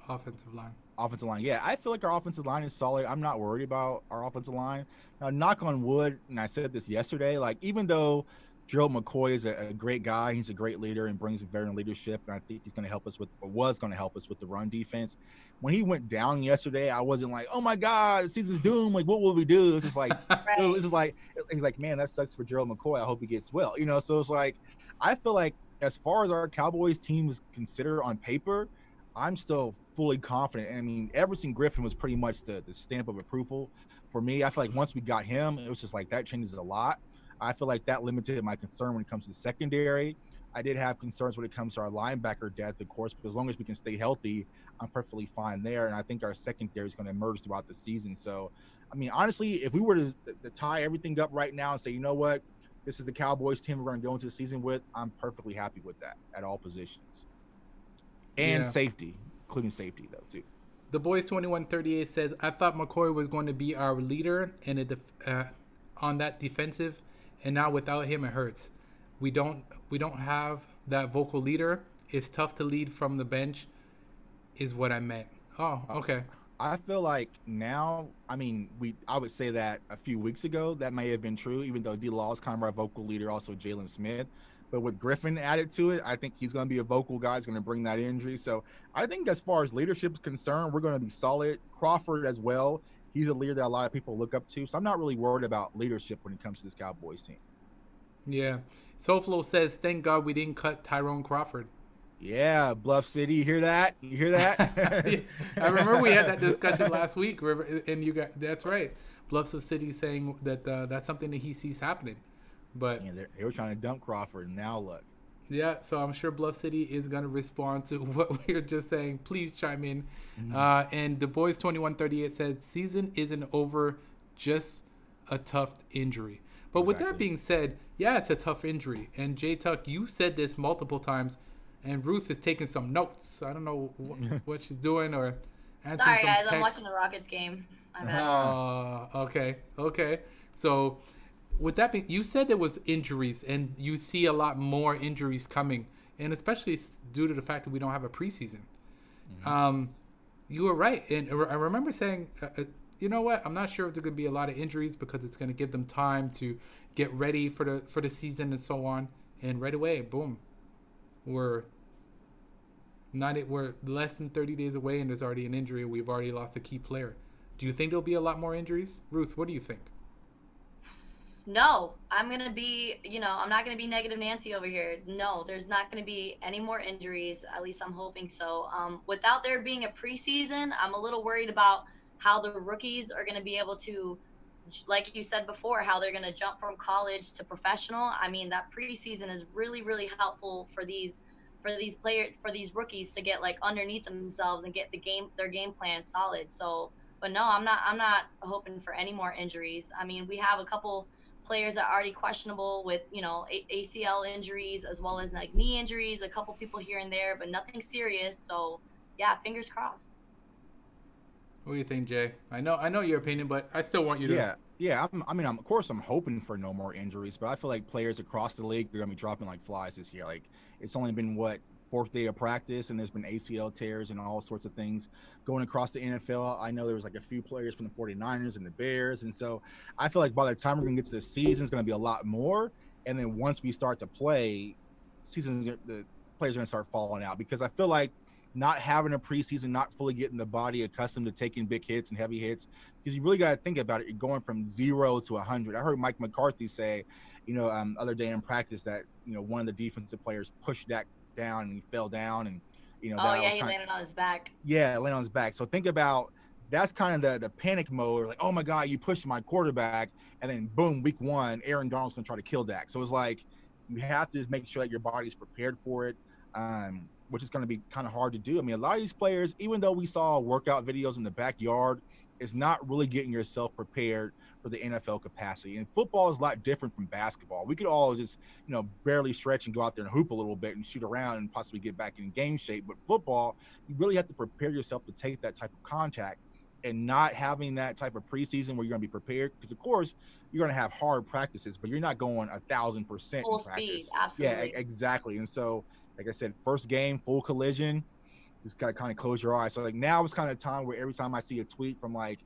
Offensive line. Offensive line. Yeah, I feel like our offensive line is solid. I'm not worried about our offensive line. Now, knock on wood, and I said this yesterday, like, even though Gerald McCoy is a great guy, he's a great leader and brings veteran leadership, and I think he's going to help us with, or was going to help us with the run defense. When he went down yesterday, I wasn't like, oh my God, the season's doomed. Like, what will we do? It was just like, it was like, he's like, man, that sucks for Gerald McCoy. I hope he gets well. You know, so it's like, I feel like as far as our Cowboys team is considered on paper, I'm still fully confident. I mean, Everson Griffin was pretty much the stamp of approval for me. I feel like once we got him, it was just like that changes a lot. I feel like that limited my concern when it comes to the secondary. I did have concerns when it comes to our linebacker depth, of course, but as long as we can stay healthy, I'm perfectly fine there. And I think our secondary is going to emerge throughout the season. So, I mean, honestly, if we were to tie everything up right now and say, you know what, this is the Cowboys team we're going to go into the season with, I'm perfectly happy with that at all positions. and Yeah. safety, including safety though too. The Boys 2138 says, I thought McCoy was going to be our leader on that defensive, and now without him, it hurts. We don't have that vocal leader. It's tough to lead from the bench, is what I meant. Oh, okay. I feel like now, I mean, I would say that a few weeks ago that may have been true, even though D Law is kind of our vocal leader, also Jalen Smith. But with Griffin added to it, I think he's going to be a vocal guy. He's going to bring that energy. So I think as far as leadership is concerned, we're going to be solid. Crawford as well. He's a leader that a lot of people look up to. So I'm not really worried about leadership when it comes to this Cowboys team. Yeah. SoFlo says, thank God we didn't cut Tyrone Crawford. Yeah, Bluff City, you hear that? You hear that? I remember we had that discussion last week, and you got that's right. Bluffs of City saying that that's something that he sees happening. But yeah, they were trying to dump Crawford, and now look. Yeah, so I'm sure Bluff City is going to respond to what we were just saying. Please chime in. And the Boys 2138 said, season isn't over, just a tough injury. But with that being said, yeah, it's a tough injury. And Jtuck, you said this multiple times, and Ruth is taking some notes. I don't know what she's doing or answering Sorry, guys, texts. I'm watching the Rockets game. I'm Okay. So with that being, you said there was injuries, and you see a lot more injuries coming, and especially due to the fact that we don't have a preseason. You were right, and I remember saying, you know what? I'm not sure if there's going to be a lot of injuries because it's going to give them time to get ready for the season and so on. And right away, boom, we're less than 30 days away, and there's already an injury. We've already lost a key player. Do you think there'll be a lot more injuries, Ruth? What do you think? No, I'm going to be, I'm not going to be negative Nancy over here. No, there's not going to be any more injuries. At least I'm hoping so. Without there being a preseason, I'm a little worried about how the rookies are going to be able to, like you said before, how they're going to jump from college to professional. I mean, that preseason is really, really helpful for these players, for these rookies to get like underneath themselves and get their game plan solid. So, but no, I'm not hoping for any more injuries. I mean, we have a couple players that are already questionable with, ACL injuries as well as like knee injuries, a couple people here and there, but nothing serious. So yeah, fingers crossed. What do you think, Jay? I know your opinion, but I still want you to. Yeah. Of course, I'm hoping for no more injuries, but I feel like players across the league are gonna be dropping like flies this year. Like, it's only been fourth day of practice, and there's been ACL tears and all sorts of things going across the NFL. I know there was like a few players from the 49ers and the Bears, and so I feel like by the time we're gonna get to the season, it's gonna be a lot more. And then once we start to play, the players are gonna start falling out, because I feel like not having a preseason, not fully getting the body accustomed to taking big hits and heavy hits, because you really got to think about it. You're going from 0 to 100. I heard Mike McCarthy say, other day in practice that, one of the defensive players pushed Dak down and he fell down, and, he landed on his back. Yeah, landed on his back. So think about, that's kind of the panic mode. Like, oh my God, you pushed my quarterback, and then boom, week one, Aaron Donald's going to try to kill Dak. So it's like, you have to just make sure that your body's prepared for it. Which is going to be kind of hard to do. I mean, a lot of these players, even though we saw workout videos in the backyard, is not really getting yourself prepared for the NFL capacity. And football is a lot different from basketball. We could all just, barely stretch and go out there and hoop a little bit and shoot around and possibly get back in game shape. But football, you really have to prepare yourself to take that type of contact, and not having that type of preseason where you're going to be prepared, because of course you're going to have hard practices, but you're not going 1,000% full in practice. Speed, absolutely. Yeah, exactly. And so, like I said, first game, full collision, just got to kind of close your eyes. So like now it's kind of time where every time I see a tweet from like,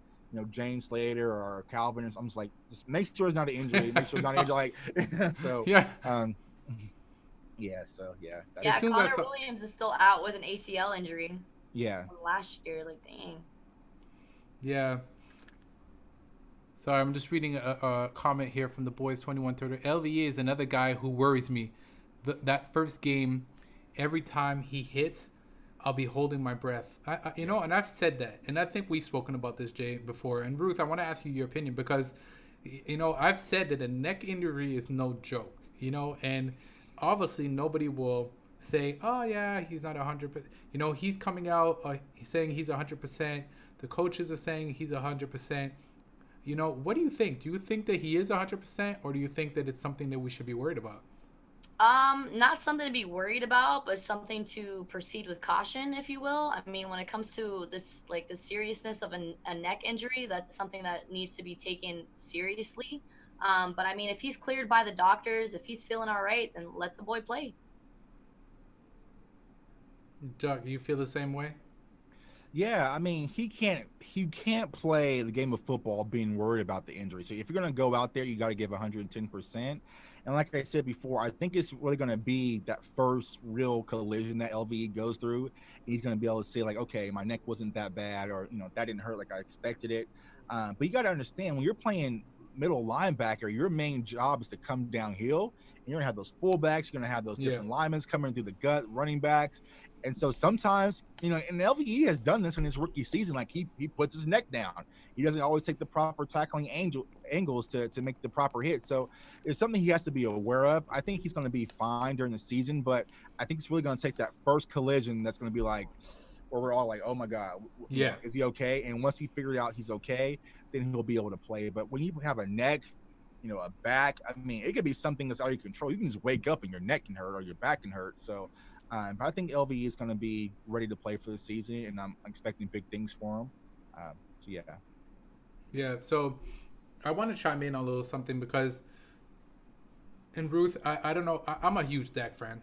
Jane Slater or Calvin, I'm just like, just make sure it's not an injury. Make sure it's not an injury. Like, so yeah. Yeah, Connor Williams is still out with an ACL injury. Yeah. From last year, like, dang. Yeah. Sorry, I'm just reading a comment here from the Boys 2130. LVA is another guy who worries me. That first game, every time he hits, I'll be holding my breath. And I've said that, and I think we've spoken about this, Jay, before. And Ruth, I want to ask you your opinion, because, I've said that a neck injury is no joke, and obviously nobody will say, oh yeah, he's not 100%. He's coming out, he's saying he's 100%. The coaches are saying he's 100%. What do you think? Do you think that he is 100%, or do you think that it's something that we should be worried about? Not something to be worried about, but something to proceed with caution, if you will. I mean, when it comes to this, like the seriousness of a neck injury, that's something that needs to be taken seriously. But I mean, if he's cleared by the doctors, if he's feeling all right, then let the boy play. Jtuck, you feel the same way? Yeah, I mean, he can't play the game of football being worried about the injury. So if you're going to go out there, you got to give 110%. And like I said before, I think it's really going to be that first real collision that LVE goes through. He's going to be able to say like, okay, my neck wasn't that bad, or that didn't hurt like I expected it. But you got to understand, when you're playing middle linebacker, your main job is to come downhill. And you're going to have those fullbacks, you're going to have those different linemen coming through the gut, running backs. And so sometimes, and LVE has done this in his rookie season. Like he puts his neck down. He doesn't always take the proper tackling angles to make the proper hit. So there's something he has to be aware of. I think he's going to be fine during the season, but I think it's really going to take that first collision that's going to be like, where we're all like, oh my God, is he okay? And once he figured out he's okay, then he'll be able to play. But when you have a neck, a back, I mean, it could be something that's out of your control. You can just wake up and your neck can hurt or your back can hurt. So, but I think LVE is going to be ready to play for the season, and I'm expecting big things for him. So yeah. Yeah. So I want to chime in on a little something because, and Ruth, I don't know, I'm a huge Dak fan,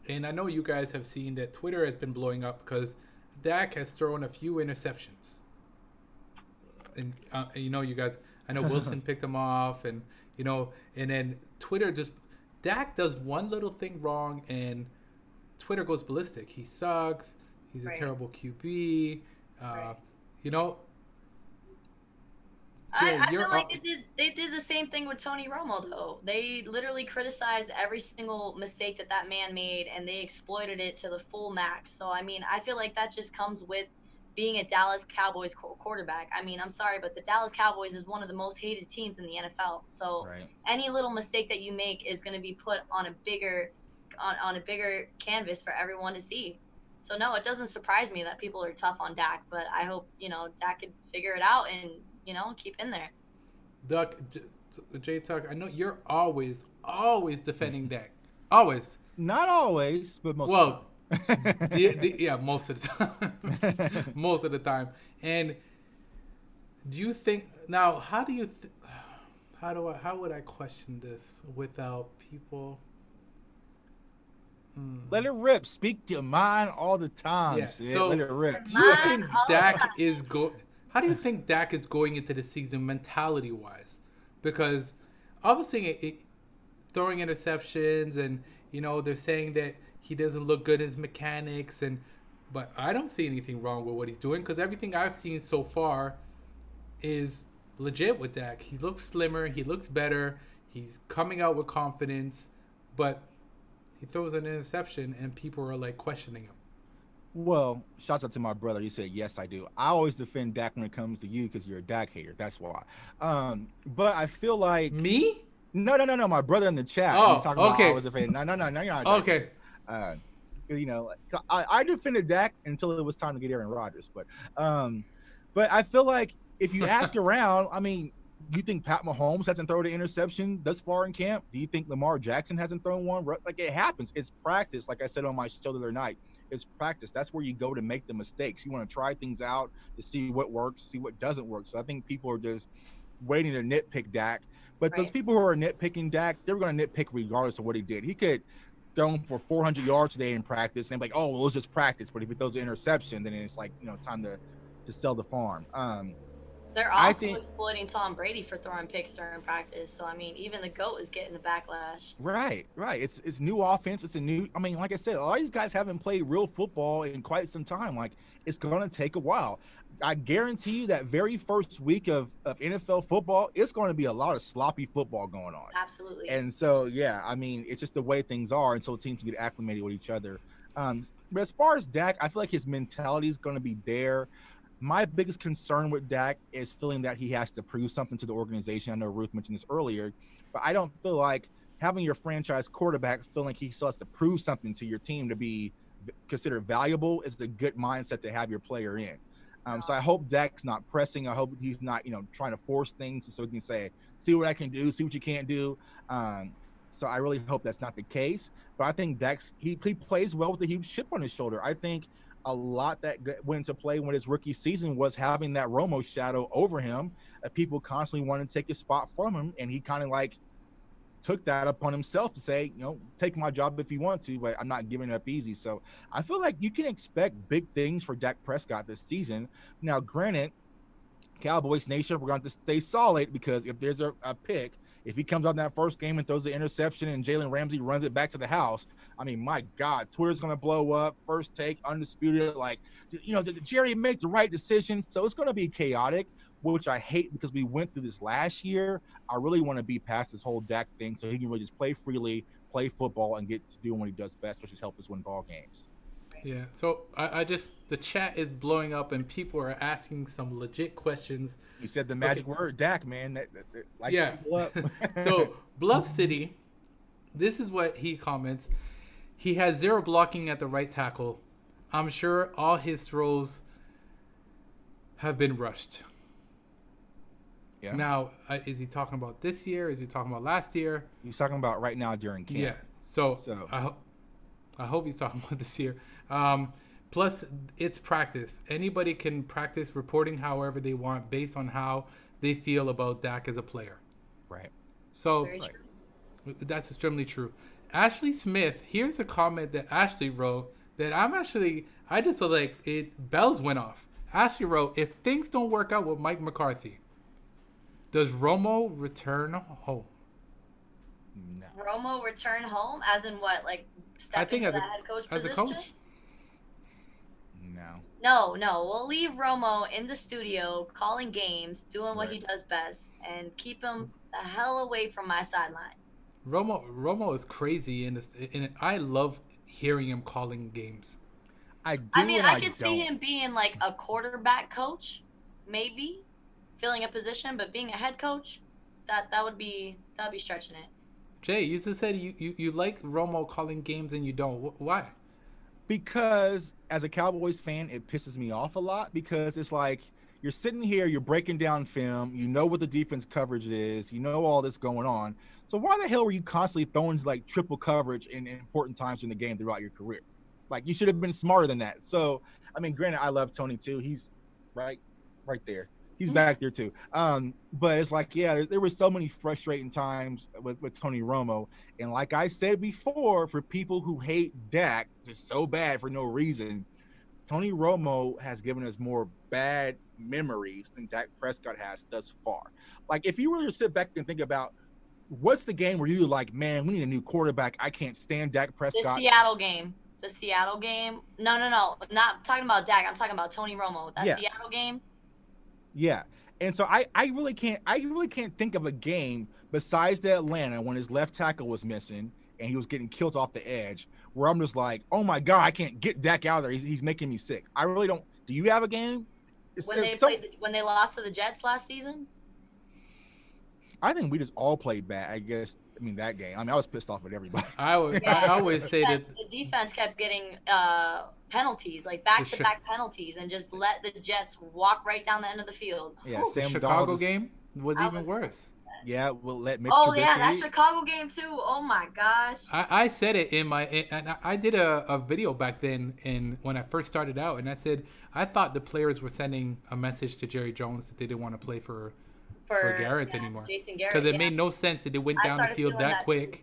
and I know you guys have seen that Twitter has been blowing up because Dak has thrown a few interceptions, and you guys, I know Wilson picked them off, and and then Twitter Dak does one little thing wrong and Twitter goes ballistic. He sucks. He's a terrible QB. I feel like they did the same thing with Tony Romo, though. They literally criticized every single mistake that man made, and they exploited it to the full max. So, I mean, I feel like that just comes with being a Dallas Cowboys quarterback. I mean, I'm sorry, but the Dallas Cowboys is one of the most hated teams in the NFL. So any little mistake that you make is going to be put on a bigger canvas for everyone to see. So no, it doesn't surprise me that people are tough on Dak, but I hope Dak could figure it out and keep in there. Jtuck, I know you're always defending Dak. Always. Not always, but most. Well, most of the time. Most of the time. And do you think now? How would I question this without people? Let it rip. Speak your mind all the time. Yeah. Sid. So let it rip. Do you think Dak is How do you think Dak is going into the season mentality wise? Because obviously throwing interceptions and they're saying that he doesn't look good in his mechanics but I don't see anything wrong with what he's doing because everything I've seen so far is legit with Dak. He looks slimmer, he looks better, he's coming out with confidence, but he throws an interception and people are like questioning him. Well, shouts out to my brother. You said, yes, I do. I always defend Dak when it comes to you because you're a Dak hater. That's why. But I feel like... Me? No. My brother in the chat. Oh, he's talking okay. About I was a fan. No, you're not. Okay. I defended Dak until it was time to get Aaron Rodgers. But I feel like if you ask around, I mean, do you think Pat Mahomes hasn't thrown an interception thus far in camp? Do you think Lamar Jackson hasn't thrown one? Like, it happens. It's practice. Like I said on my show the other night, it's practice. That's where you go to make the mistakes. You want to try things out to see what works, see what doesn't work. So I think people are just waiting to nitpick Dak. But those people who are nitpicking Dak, they're going to nitpick regardless of what he did. He could throw him for 400 yards today in practice and be like, oh, well, it was just practice. But if he throws an interception, then it's like, time to sell the farm. They're also exploiting Tom Brady for throwing picks during practice. So, I mean, even the GOAT is getting the backlash. Right. It's new offense. It's like I said, a lot of these guys haven't played real football in quite some time. Like, it's going to take a while. I guarantee you that very first week of NFL football, it's going to be a lot of sloppy football going on. Absolutely. And so, yeah, I mean, it's just the way things are. And so teams get acclimated with each other. But as far as Dak, I feel like his mentality is going to be there. My biggest concern with Dak is feeling that he has to prove something to the organization. I know Ruth mentioned this earlier, but I don't feel like having your franchise quarterback feeling like he still has to prove something to your team to be considered valuable is a good mindset to have your player in. So I hope Dak's not pressing. I hope he's not, trying to force things so he can say, see what I can do, see what you can't do. So I really hope that's not the case. But I think he plays well with a huge chip on his shoulder. I think a lot that went into play when his rookie season was having that Romo shadow over him, that people constantly wanted to take his spot from him, and he kind of like took that upon himself to say, take my job if you want to, but I'm not giving it up easy. So I feel like you can expect big things for Dak Prescott this season. Now, granted, Cowboys Nation, we're going to stay solid, because if there's a pick, if he comes out in that first game and throws the interception and Jalen Ramsey runs it back to the house, I mean, my God, Twitter's going to blow up. First Take, Undisputed, like, did Jerry make the right decision? So it's going to be chaotic, which I hate, because we went through this last year. I really want to be past this whole Dak thing so he can really just play freely, play football, and get to do what he does best, which is help us win ball games. Yeah, so the chat is blowing up and people are asking some legit questions. You said the magic word, Dak, man. Yeah. So Bluff City, this is what he comments. He has 0 blocking at the right tackle. I'm sure all his throws have been rushed. Yeah. Now, is he talking about this year? Is he talking about last year? He's talking about right now during camp. Yeah. So. I hope he's talking about this year. Plus, it's practice. Anybody can practice reporting however they want based on how they feel about Dak as a player. Right. So that's extremely true. Ashley Smith, here's a comment that Ashley wrote that I just feel like bells went off. Ashley wrote, if things don't work out with Mike McCarthy, does Romo return home? No. Romo return home? As in what? Like stepping into the head coach position? As a coach? No. We'll leave Romo in the studio calling games, doing what he does best, and keep him the hell away from my sideline. Romo is crazy, and I love hearing him calling games. I could see him being like a quarterback coach, maybe filling a position, but being a head coach, that would be stretching it. Jay, you just said you like Romo calling games and you don't. Why? Because as a Cowboys fan, it pisses me off a lot, because it's like you're sitting here, you're breaking down film, you know what the defense coverage is, you know all this going on. So why the hell were you constantly throwing like triple coverage in important times in the game throughout your career? Like, you should have been smarter than that. So, I mean, granted, I love Tony too. He's right there. He's back there too. But it's like, yeah, there were so many frustrating times with Tony Romo. And like I said before, for people who hate Dak just so bad for no reason, Tony Romo has given us more bad memories than Dak Prescott has thus far. Like, if you were to sit back and think about what's the game where you're like, man, we need a new quarterback. I can't stand Dak Prescott. The Seattle game. No. Not talking about Dak. I'm talking about Tony Romo. Seattle game. Yeah. And so I really can't think of a game besides the Atlanta when his left tackle was missing and he was getting killed off the edge where I'm just like, oh my God, I can't get Dak out of there. He's making me sick. I really don't. Do you have a game? When they lost to the Jets last season? I think we just all played bad, I guess. I mean, that game. I mean, I was pissed off at everybody. I always say that the defense kept getting penalties, like back-to-back penalties, and just let the Jets walk right down the end of the field. Yeah, the Chicago game was even worse. Yeah, we'll let Mitch. Oh yeah, that Chicago game too. Oh my gosh. I said it and I did a video back then, and when I first started out, and I said I thought the players were sending a message to Jerry Jones that they didn't want to play for Garrett anymore. Jason Garrett. Because it made no sense that they went down the field that quick. Too.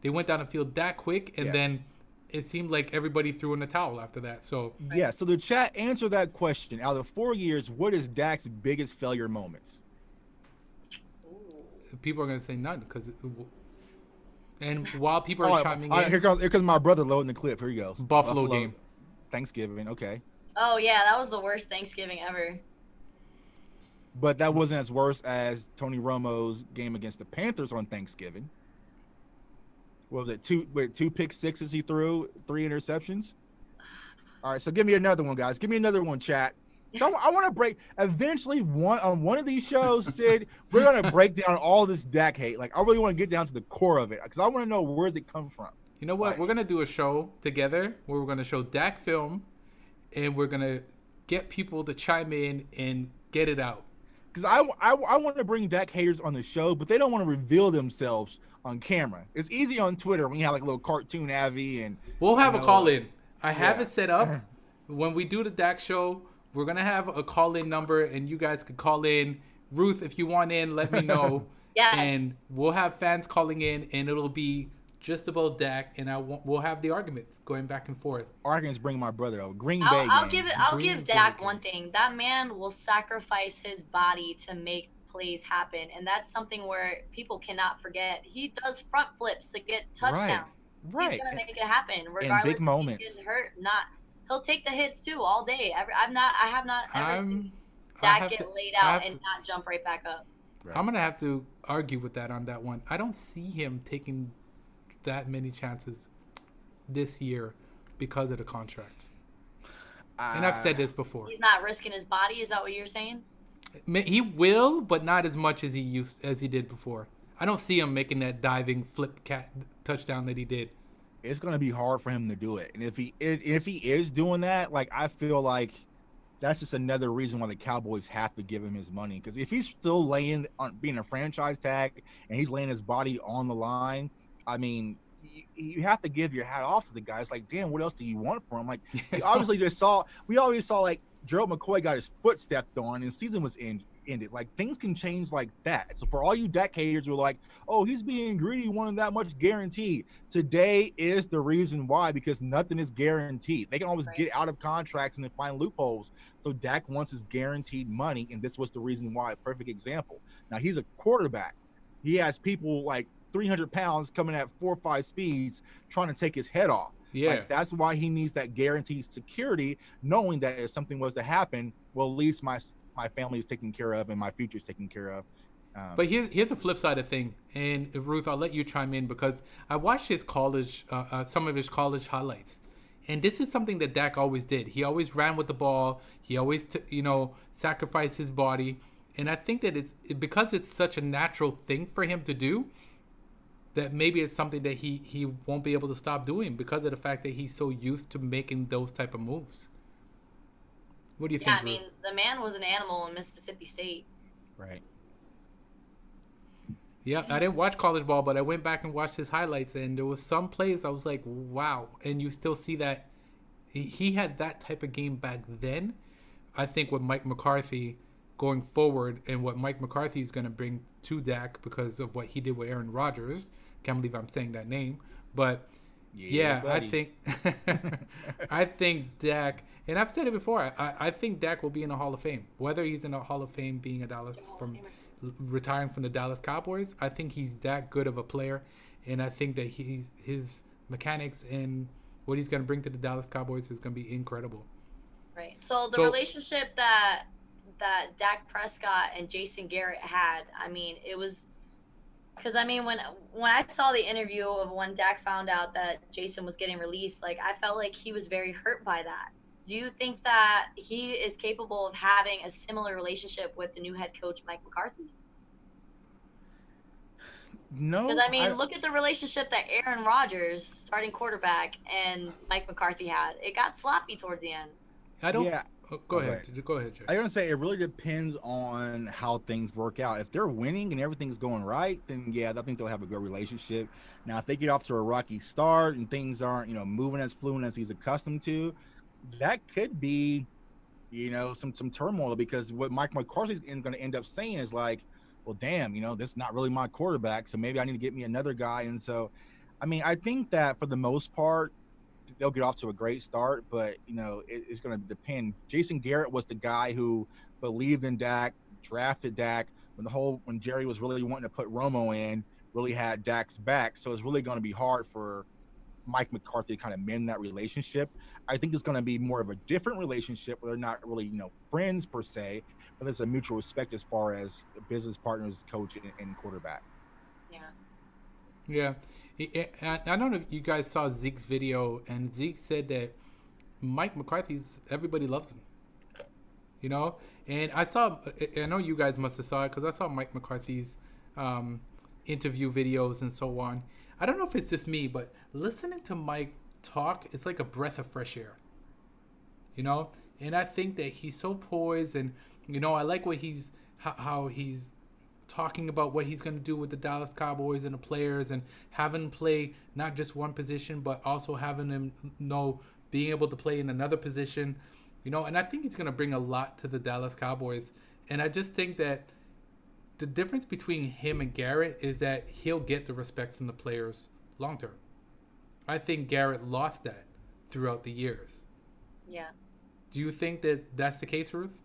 They went down the field that quick, and then it seemed like everybody threw in the towel after that. So yeah, so the chat answer that question. Out of 4 years, what is Dak's biggest failure moments? People are gonna say none, and while people are chiming in, here comes my brother loading the clip. Here he goes. Buffalo game, Thanksgiving. Okay. Oh yeah, that was the worst Thanksgiving ever. But that wasn't as worse as Tony Romo's game against the Panthers on Thanksgiving. What was it? Two pick sixes he threw, 3 interceptions. All right, so give me another one, guys. Give me another one, chat. So I want to break. Eventually, on one of these shows, Sid, we're gonna break down all this Dak hate. Like, I really want to get down to the core of it because I want to know where's it come from. You know what? We're gonna do a show together where we're gonna show Dak film, and we're gonna get people to chime in and get it out. because I want to bring Dak haters on the show, but they don't want to reveal themselves on camera. It's easy on Twitter when you have like a little cartoon Avi and We'll have you a know, call in. I have yeah. it set up. When we do the Dak show, we're gonna have a call in number, and you guys could call in. Ruth, if you want in, let me know. Yes. And we'll have fans calling in, and it'll be just about Dak, and we'll have the arguments going back and forth. Arguments bring my brother up. Green Bay. I'll game. give Dak one thing. That man will sacrifice his body to make plays happen, and that's something where people cannot forget. He does front flips to get touchdowns. Right. He's gonna make it happen, regardless if moments. he gets hurt. He'll take the hits too all day. I have not ever seen I Dak have get to- laid I out have and to- not jump right back up. Right. I'm gonna have to argue with that on that one. I don't see him taking that many chances this year because of the contract. And I've said this before. He's not risking his body. Is that what you're saying? He will, but not as much as he did before. I don't see him making that diving flip cat touchdown that he did. It's going to be hard for him to do it. And if he is doing that, like, I feel like that's just another reason why the Cowboys have to give him his money. Because if he's still laying on being a franchise tag and he's laying his body on the line, I mean, you have to give your hat off to the guy. It's like, damn, what else do you want from him? Like, we always saw like Gerald McCoy got his foot stepped on and the season was ended. Like, things can change like that. So for all you Dak haters who are like, oh, he's being greedy, wanting that much guaranteed. Today is the reason why, because nothing is guaranteed. They can always get out of contracts and then find loopholes. So Dak wants his guaranteed money, and this was the reason why. A perfect example. Now, he's a quarterback. He has people like 300 pounds coming at 4 or 5 speeds trying to take his head off. Yeah. Like, that's why he needs that guaranteed security, knowing that if something was to happen, well, at least my family is taken care of and my future is taken care of. But here's the flip side of thing, and Ruth, I'll let you chime in because I watched his college, some of his college highlights, and this is something that Dak always did. He always ran with the ball. He always, sacrificed his body, and I think that because it's such a natural thing for him to do, that maybe it's something that he won't be able to stop doing because of the fact that he's so used to making those type of moves. What do you think? Yeah, I mean, the man was an animal in Mississippi State. Right. Yeah, I didn't watch college ball, but I went back and watched his highlights, and there was some plays I was like, wow. And you still see that he had that type of game back then. I think with Mike McCarthy going forward and what Mike McCarthy is going to bring to Dak because of what he did with Aaron Rodgers. Can't believe I'm saying that name. But yeah, I think Dak, and I've said it before, I think Dak will be in the Hall of Fame. Whether he's in the Hall of Fame being a Dallas from retiring from the Dallas Cowboys, I think he's that good of a player, and I think that his mechanics and what he's going to bring to the Dallas Cowboys is going to be incredible. Right. So the relationship that Dak Prescott and Jason Garrett had, I mean, it was because, I mean, when I saw the interview of when Dak found out that Jason was getting released, like, I felt like he was very hurt by that. Do you think that he is capable of having a similar relationship with the new head coach, Mike McCarthy? No. Because, I mean, look at the relationship that Aaron Rodgers, starting quarterback, and Mike McCarthy had. It got sloppy towards the end. I don't. Yeah. Go ahead. Go ahead, Jay. I gotta say, it really depends on how things work out. If they're winning and everything's going right, then yeah, I think they'll have a good relationship. Now, if they get off to a rocky start and things aren't, moving as fluent as he's accustomed to, that could be, some turmoil, because what Mike McCarthy's going to end up saying is like, well, damn, this is not really my quarterback, so maybe I need to get me another guy. And so, I mean, I think that for the most part, they'll get off to a great start, but it's going to depend. Jason Garrett was the guy who believed in Dak, drafted Dak when Jerry was really wanting to put Romo in, really had Dak's back. So it's really going to be hard for Mike McCarthy to kind of mend that relationship. I think it's going to be more of a different relationship where they're not really, friends per se, but there's a mutual respect as far as business partners, coach, and quarterback. Yeah. I don't know if you guys saw Zeke's video, and Zeke said that Mike McCarthy's, everybody loves him. And I know you guys must have saw it because I saw Mike McCarthy's interview videos and so on. I don't know if it's just me, but listening to Mike talk, it's like a breath of fresh air. And I think that he's so poised, and I like how he's talking about what he's going to do with the Dallas Cowboys and the players, and having him play not just one position, but also having him being able to play in another position, and I think he's going to bring a lot to the Dallas Cowboys. And I just think that the difference between him and Garrett is that he'll get the respect from the players long term. I think Garrett lost that throughout the years. Yeah. Do you think that that's the case, Ruth?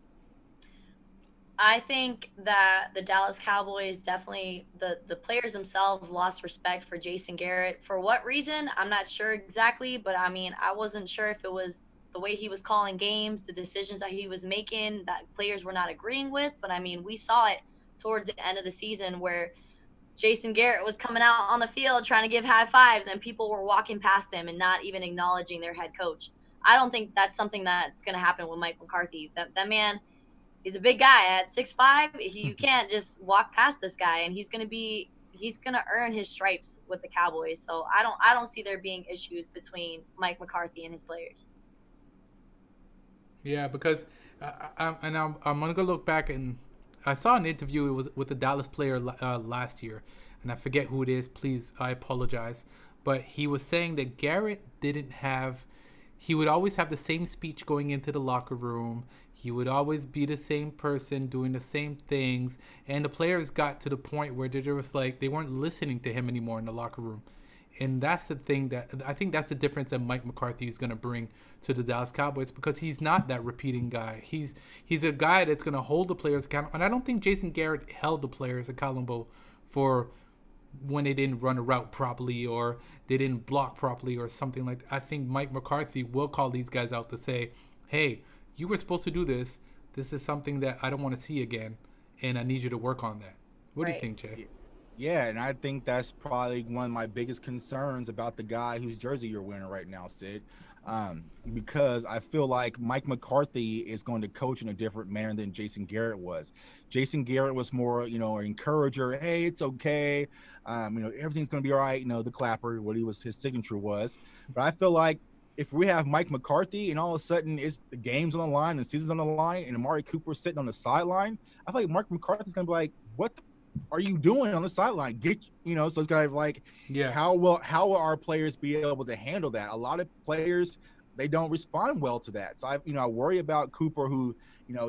I think that the Dallas Cowboys definitely, the players themselves lost respect for Jason Garrett. For what reason? I'm not sure exactly, but I mean, I wasn't sure if it was the way he was calling games, the decisions that he was making that players were not agreeing with. But I mean, we saw it towards the end of the season where Jason Garrett was coming out on the field trying to give high fives and people were walking past him and not even acknowledging their head coach. I don't think that's something that's going to happen with Mike McCarthy. That man, he's a big guy at 6'5". You can't just walk past this guy, and he's gonna earn his stripes with the Cowboys. So I don't see there being issues between Mike McCarthy and his players. Yeah, because I'm gonna go look back, and I saw an interview. It was with a Dallas player last year, and I forget who it is. Please, I apologize. But he was saying that Garrett didn't have. He would always have the same speech going into the locker room. He would always be the same person doing the same things, and the players got to the point where they just like they weren't listening to him anymore in the locker room. And that's the thing that I think that's the difference that Mike McCarthy is going to bring to the Dallas Cowboys, because he's not that repeating guy. He's a guy that's going to hold the players accountable. And I don't think Jason Garrett held the players accountable for when they didn't run a route properly or they didn't block properly or something like that. I think Mike McCarthy will call these guys out to say, hey, you were supposed to do this. This is something that I don't want to see again, and I need you to work on that. What do you think, Jay? Yeah, and I think that's probably one of my biggest concerns about the guy whose jersey you're wearing right now, Sid, because I feel like Mike McCarthy is going to coach in a different manner than Jason Garrett was. Jason Garrett was more, an encourager. Hey, it's okay. Everything's going to be all right. The clapper, his signature was. But I feel like if we have Mike McCarthy and all of a sudden it's the game's on the line, the season's on the line, and Amari Cooper's sitting on the sideline, I feel like Mike McCarthy's going to be like, what the are you doing on the sideline? So it's kind of like, how will our players be able to handle that? A lot of players, they don't respond well to that. So I worry about Cooper, who,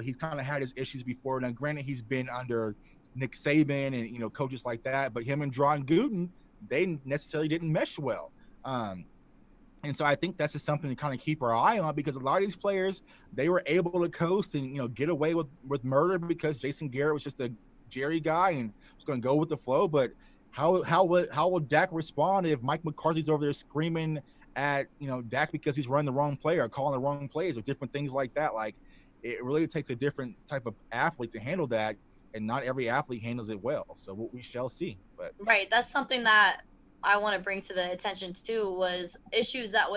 he's kind of had his issues before. Now, granted, he's been under Nick Saban and, coaches like that, but him and John Gruden, they necessarily didn't mesh well. And so I think that's just something to kind of keep our eye on, because a lot of these players, they were able to coast and, get away with murder because Jason Garrett was just a Jerry guy and was going to go with the flow. But how will Dak respond if Mike McCarthy's over there screaming at Dak because he's running the wrong play or calling the wrong plays or different things like that? Like, it really takes a different type of athlete to handle that, and not every athlete handles it well. So we shall see. But right, that's something that I want to bring to the attention too, was issues that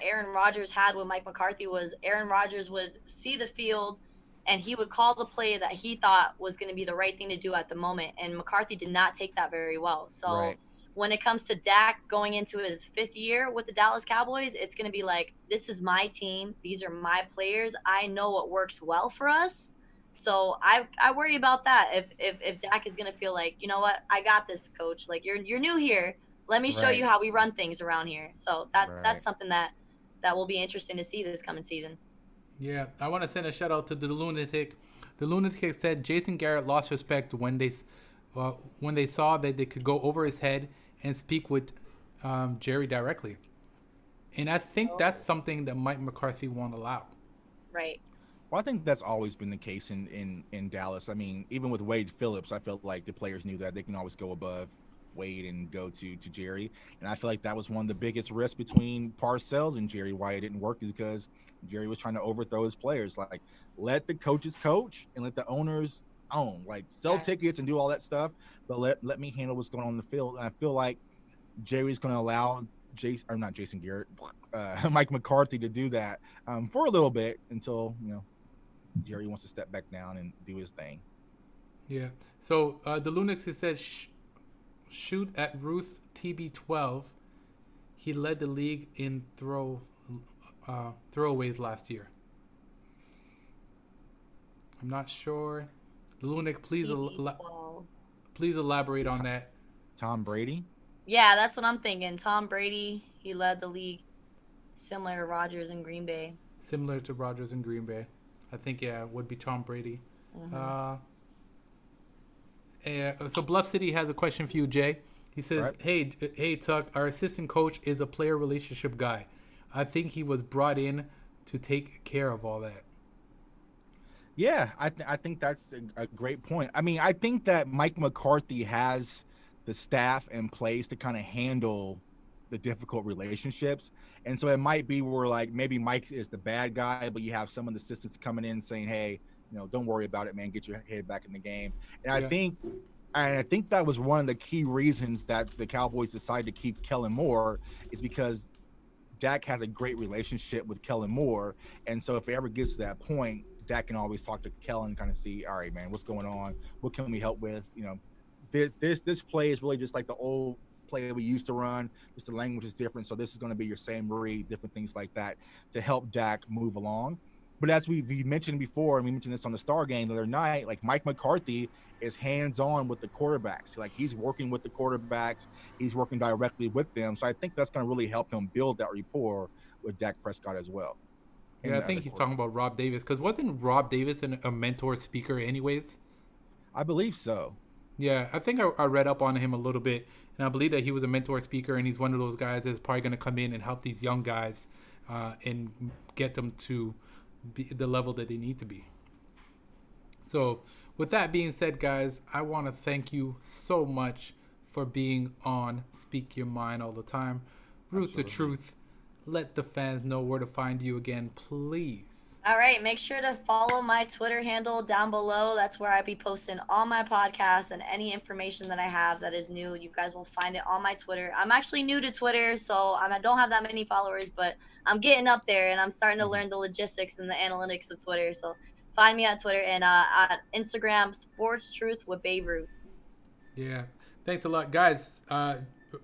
Aaron Rodgers had with Mike McCarthy. Was Aaron Rodgers would see the field and he would call the play that he thought was going to be the right thing to do at the moment. And McCarthy did not take that very well. So when it comes to Dak going into his 5th year with the Dallas Cowboys, it's going to be like, this is my team. These are my players. I know what works well for us. So I worry about that. If Dak is going to feel like, you know what, I got this, coach. Like, you're new here. Let me show you how we run things around here. So that's something that will be interesting to see this coming season. Yeah, I want to send a shout out to the Lunatic. The Lunatic said Jason Garrett lost respect when they saw that they could go over his head and speak with Jerry directly. And I think that's something that Mike McCarthy won't allow. Right. Well, I think that's always been the case in Dallas. I mean, even with Wade Phillips, I felt like the players knew that they can always go above Wade and go to Jerry. And I feel like that was one of the biggest risks between Parcells and Jerry, why it didn't work, because Jerry was trying to overthrow his players. Like, let the coaches coach and let the owners own. Like, sell tickets and do all that stuff, but let me handle what's going on in the field. And I feel like Jerry's going to allow Mike McCarthy to do that for a little bit until Jerry wants to step back down and do his thing. Yeah. So the Lunatic said shoot at Ruth TB12. He led the league in throwaways last year. I'm not sure. Lunik, please, TB12. please elaborate on that. Tom Brady. Yeah, that's what I'm thinking. Tom Brady, he led the league, similar to Rodgers in Green Bay. Similar to Rodgers in Green Bay. I think, yeah, it would be Tom Brady. Mm-hmm. So Bluff City has a question for you, Jay. He says, Right. hey, Tuck, our assistant coach is a player relationship guy. I think he was brought in to take care of all that. Yeah, I think that's a great point. I mean, I think that Mike McCarthy has the staff in place to kind of handle the difficult relationships. And so it might be where like maybe Mike is the bad guy, but you have some of the assistants coming in saying, hey, don't worry about it, man. Get your head back in the game. And I think that was one of the key reasons that the Cowboys decided to keep Kellen Moore is because Dak has a great relationship with Kellen Moore. And so if it ever gets to that point, Dak can always talk to Kellen and kind of see, all right, man, what's going on? What can we help with? This play is really just like the old play we used to run. Just the language is different. So this is going to be your same read, different things like that to help Dak move along. But as we mentioned before, and we mentioned this on the Star game the other night, like Mike McCarthy is hands-on with the quarterbacks. Like he's working with the quarterbacks. He's working directly with them. So I think that's going to really help him build that rapport with Dak Prescott as well. Yeah, I think he's talking about Rob Davis. Because wasn't Rob Davis a mentor speaker anyways? I believe so. Yeah, I think I read up on him a little bit. And I believe that he was a mentor speaker. And he's one of those guys that's probably going to come in and help these young guys and get them to be the level that they need to be. So with that being said, guys, I want to thank you so much for being on Speak Your Mind all the time. Ruth the Truth. Let the fans know where to find you again, please. All right, make sure to follow my Twitter handle down below. That's where I be posting all my podcasts and any information that I have that is new. You guys will find it on my Twitter. I'm actually new to Twitter, so I don't have that many followers, but I'm getting up there and I'm starting to learn the logistics and the analytics of Twitter. So find me on Twitter and at Instagram, Sports Truth with Babe Ruth. Yeah, thanks a lot, guys.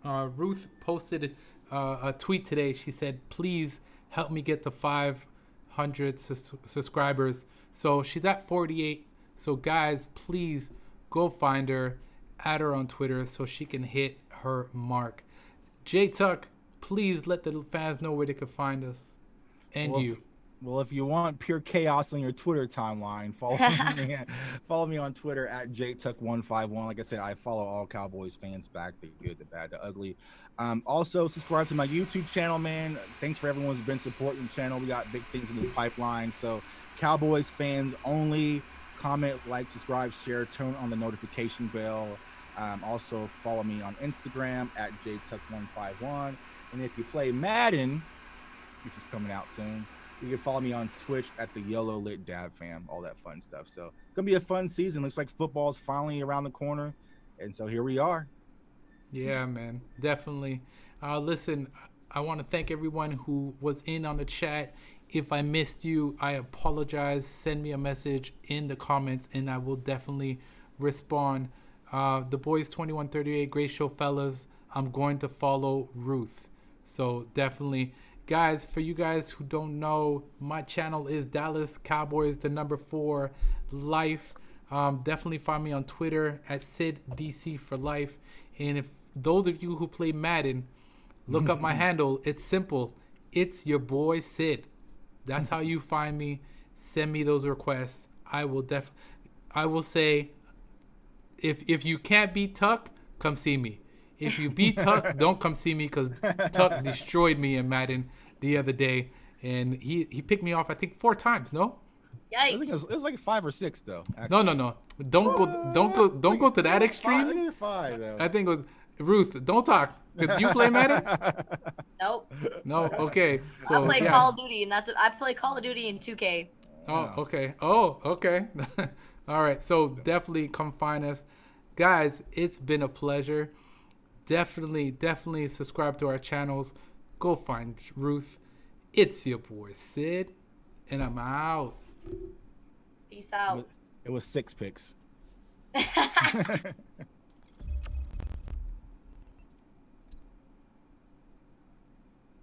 Ruth posted a tweet today. She said, please help me get to 500 subscribers. So she's at 48. So guys, please go find her, add her on Twitter so she can hit her mark. Jtuck, please let the fans know where they can find us and you. Well, if you want pure chaos on your Twitter timeline, follow me on Twitter at Jtuck151. Like I said, I follow all Cowboys fans back, the good, the bad, the ugly. Also, subscribe to my YouTube channel, man. Thanks for everyone who's been supporting the channel. We got big things in the pipeline. So Cowboys fans only. Comment, like, subscribe, share, turn on the notification bell. Also, follow me on Instagram at Jtuck151. And if you play Madden, which is coming out soon, you can follow me on Twitch at the Yellow Lit Dab Fam, all that fun stuff. So it's gonna be a fun season. Looks like football's finally around the corner, and so here we are. Yeah, man, definitely. Listen, I want to thank everyone who was in on the chat. If I missed you, I apologize. Send me a message in the comments, and I will definitely respond. The boys 2138, great show, fellas. I'm going to follow Ruth, so definitely. Guys, for you guys who don't know, my channel is Dallas Cowboys, the number 4 life. Definitely find me on Twitter at SidDC for life. And if those of you who play Madden, look up my handle. It's simple. It's your boy Sid. That's how you find me. Send me those requests. I will say, if you can't beat Tuck, come see me. If you beat Tuck, don't come see me because Tuck destroyed me in Madden the other day, and he picked me off I think 4 times. No. Yikes! I think it was like 5 or 6 though. Actually. No. Don't go to that extreme. I think it's 5 though. I think it was Ruth. Don't talk. Cause you play Madden? Nope. No. Okay. So I play Call of Duty, and I play Call of Duty in 2K. Oh, okay. Oh, okay. All right. So definitely come find us, guys. It's been a pleasure. Definitely subscribe to our channels. Go find Ruth. It's your boy Sid, and I'm out. Peace out. It was 6 picks.